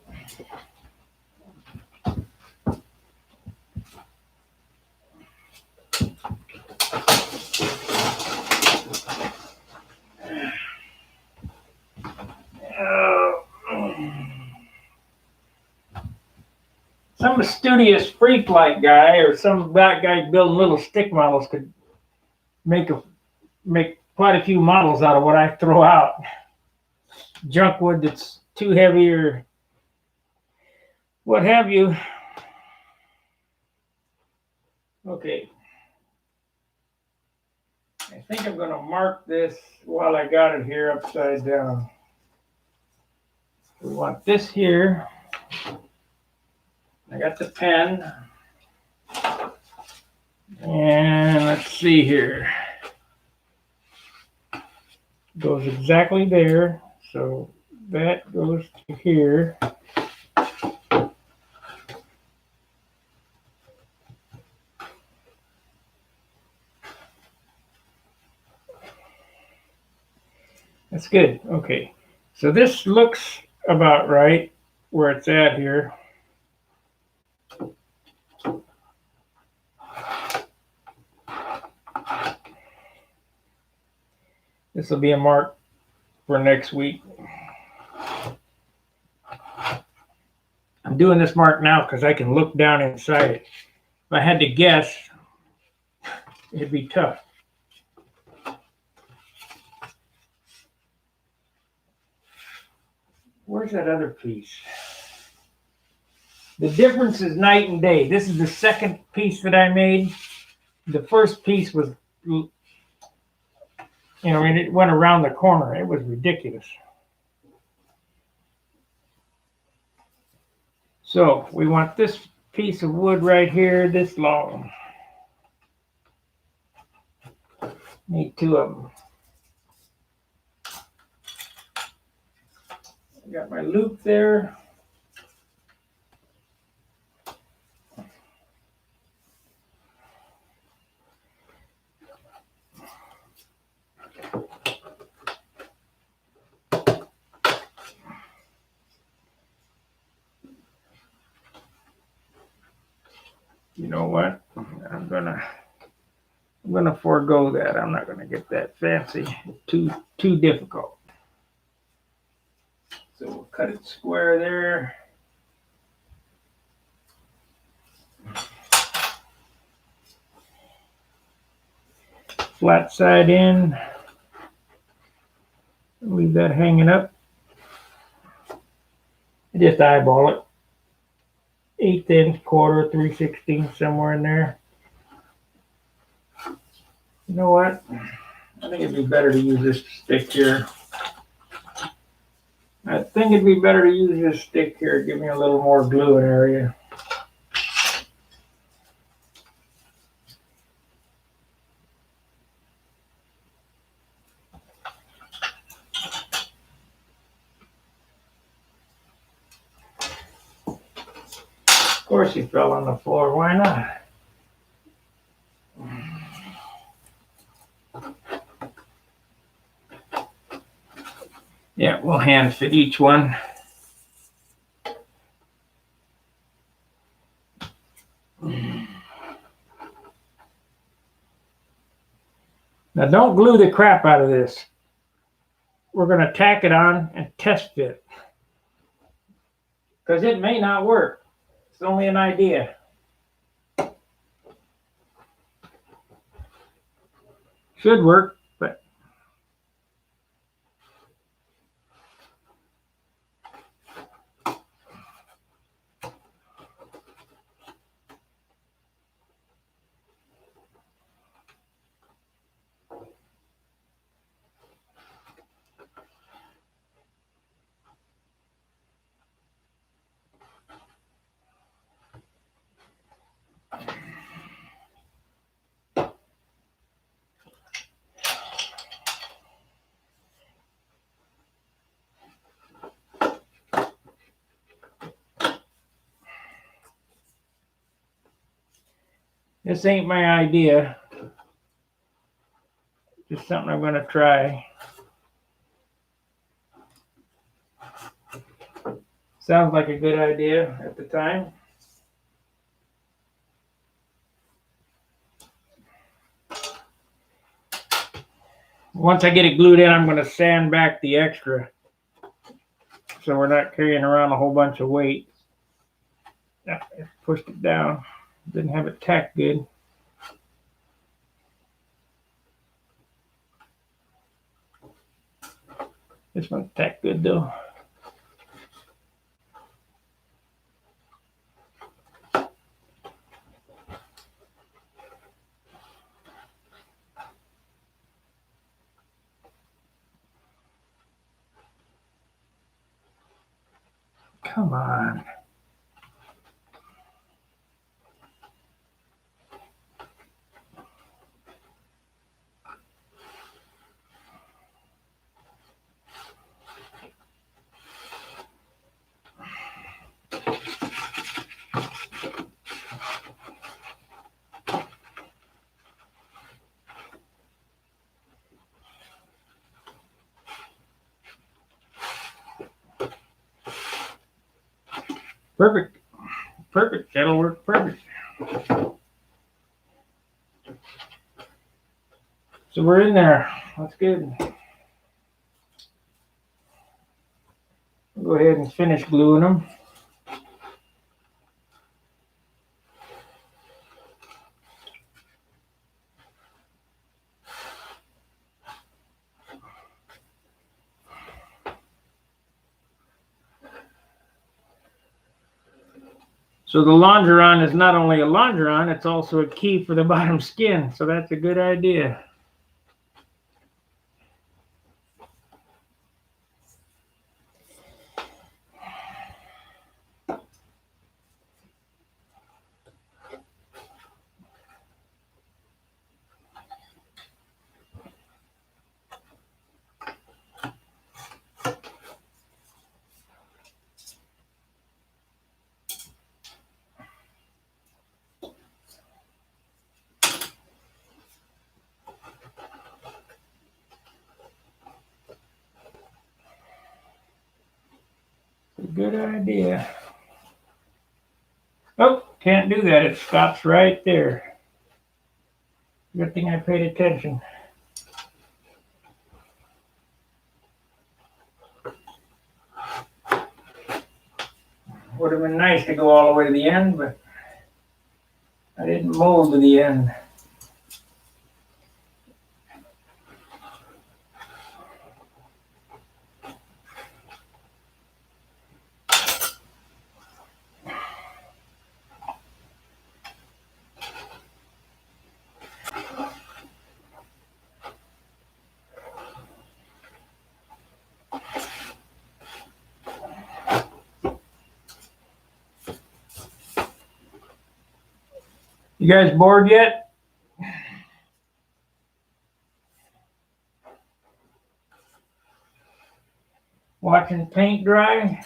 Some studious freak-like guy or some black guy building little stick models could make quite a few models out of what I throw out. Junk wood that's too heavy or what have you. Okay. I think I'm going to mark this while I got it here upside down. We want this here. I got the pen. And let's see here. Goes exactly there. So that goes to here. That's good. Okay. So this looks about right where it's at here. This will be a mark for next week. I'm doing this mark now because I can look down inside it. If I had to guess, it'd be tough. Where's that other piece? The difference is night and day. This is the second piece that I made. The first piece was, and it went around the corner. It was ridiculous. So we want this piece of wood right here, this long. Need two of them. I got my loop there. You know what? I'm gonna forego that. I'm not gonna get that fancy. Too difficult. So we'll cut it square there. Flat side in. Leave that hanging up. Just eyeball it. 1/8 inch, quarter, 3/16, somewhere in there. You know what? I think it'd be better to use this stick here. Give me a little more gluing area. Of course he fell on the floor. Why not? Yeah, we'll hand fit each one. Now don't glue the crap out of this. We're going to tack it on and test fit. Because it may not work. It's only an idea. Should work, but this ain't my idea. Just something I'm going to try. Sounds like a good idea at the time. Once I get it glued in, I'm going to sand back the extra so we're not carrying around a whole bunch of weight. I pushed it down. Didn't have it tacked good. This one's tacked good though. Come on. Perfect. Perfect. That'll work perfect. So we're in there. That's good. Go ahead and finish gluing them. So the longeron is not only a longeron, it's also a key for the bottom skin. So that's a good idea. Good idea. Oh, can't do that. It stops right there. Good thing I paid attention. Would have been nice to go all the way to the end, but I didn't mold to the end. You guys bored yet? Watching paint dry?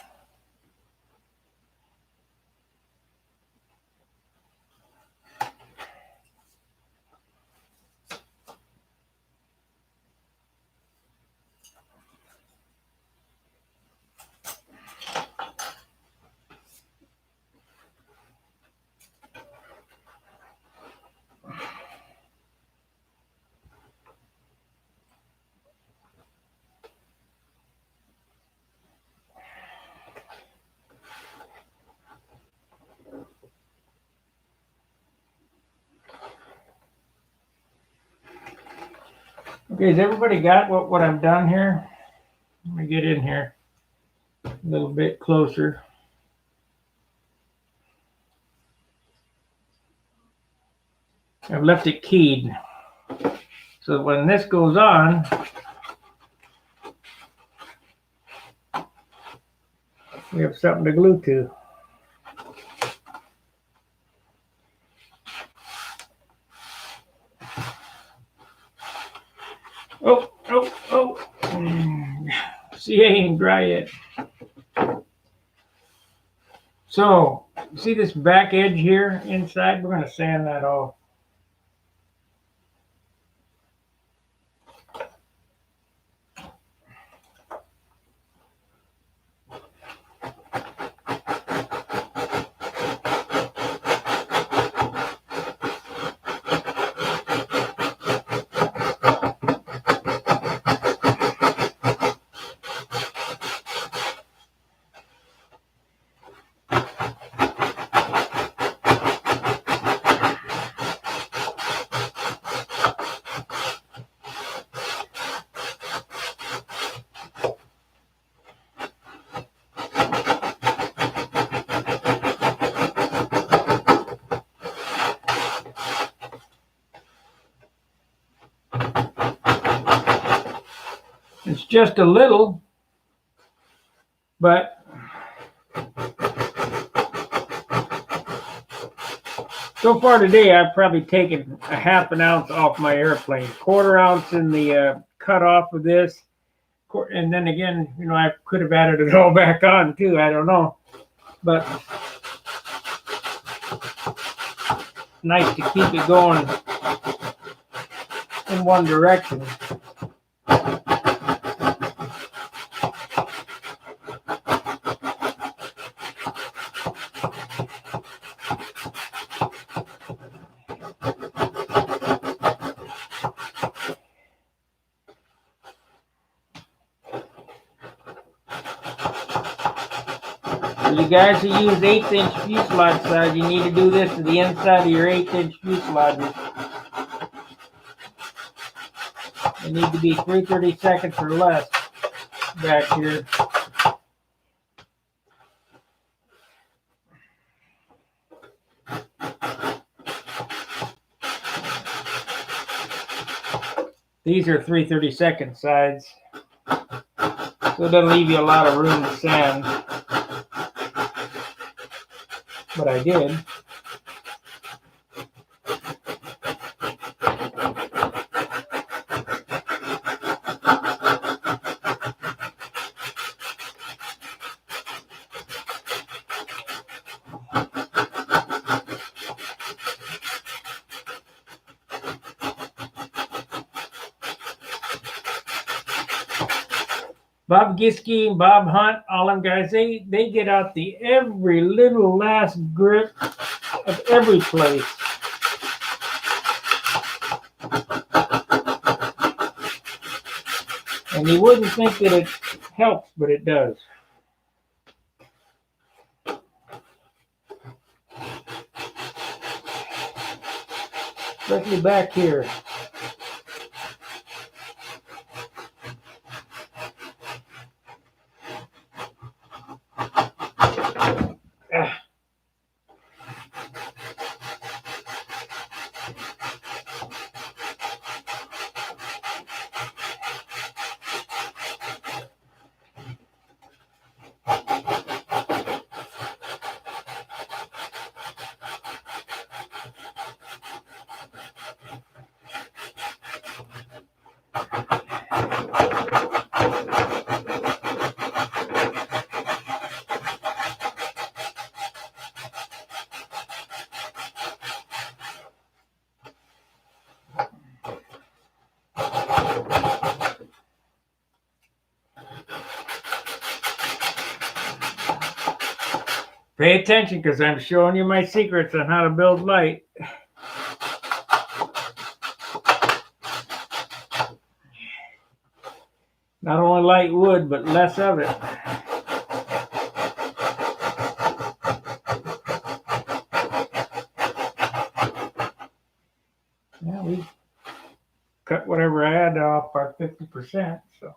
Okay, has everybody got what I've done here? Let me get in here a little bit closer. I've left it keyed. So when this goes on, we have something to glue to. Oh. See, I ain't dry yet. So, see this back edge here inside? We're going to sand that off. It's just a little, but So far today, I've probably taken a half an ounce off my airplane, 1/4 ounce in the cut off of this, and then again, I could have added it all back on too. I don't know, but nice to keep it going in one direction. You guys who use 1/8" fuselage size, you need to do this to the inside of your 1/8" fuselages. They need to be 3/32 or less back here. These are 3/32 sides, so it doesn't leave you a lot of room to sand. But I did. Bob Giske and Bob Hunt, all them guys, they get out the every little last grip of every place. And you wouldn't think that it helps, but it does. Especially back here. Pay attention, because I'm showing you my secrets on how to build light. Not only light wood, but less of it. Yeah, we cut whatever I had off our 50%, so.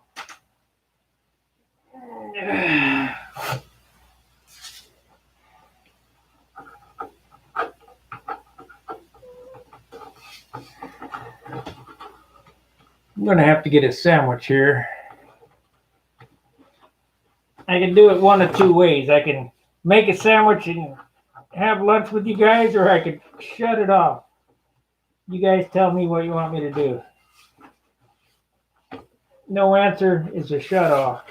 I'm going to have to get a sandwich here. I can do it one of two ways. I can make a sandwich and have lunch with you guys, or I could shut it off. You guys tell me what you want me to do. No answer is a shut off.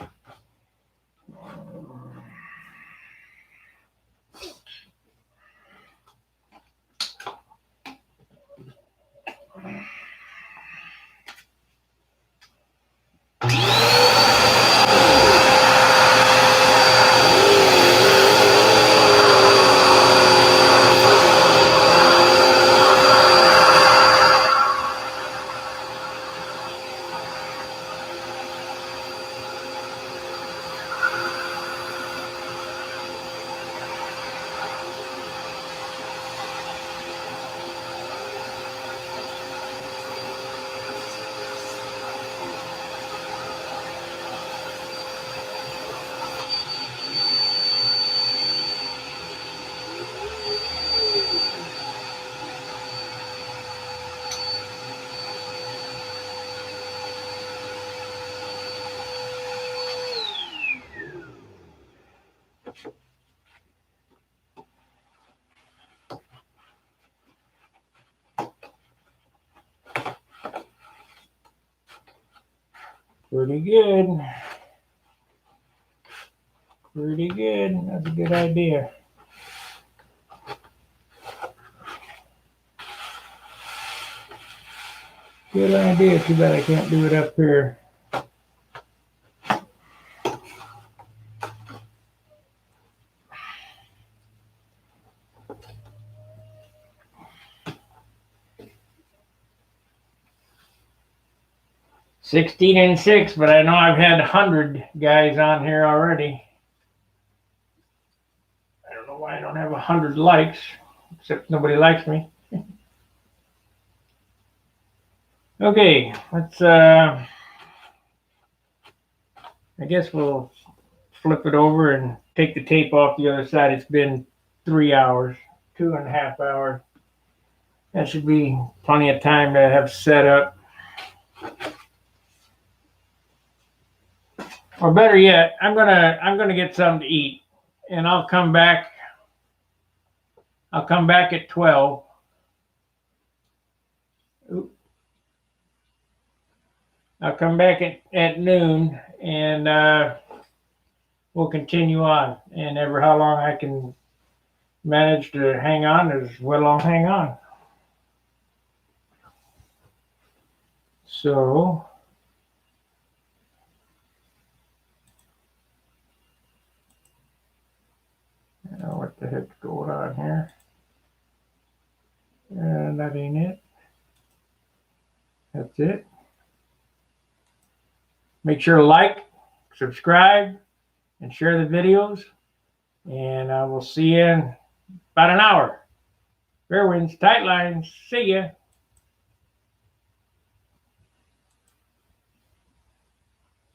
Pretty good. Pretty good. That's a good idea. Good idea. Too bad I can't do it up here. $16 and $6, but I know I've had 100 guys on here already. I don't know why I don't have 100 likes, except nobody likes me. Okay, let's, I guess we'll flip it over and take the tape off the other side. It's been 3 hours, 2.5 hours. That should be plenty of time to have set up. Or better yet, I'm gonna get something to eat, and I'll come back. I'll come back at 12. I'll come back at noon, and we'll continue on. And ever how long I can manage to hang on is well, I'll hang on. So what the heck's going on here? That ain't it. That's it. Make sure to like, subscribe, and share the videos. And I will see you in about an hour. Fair winds, tight lines. See ya.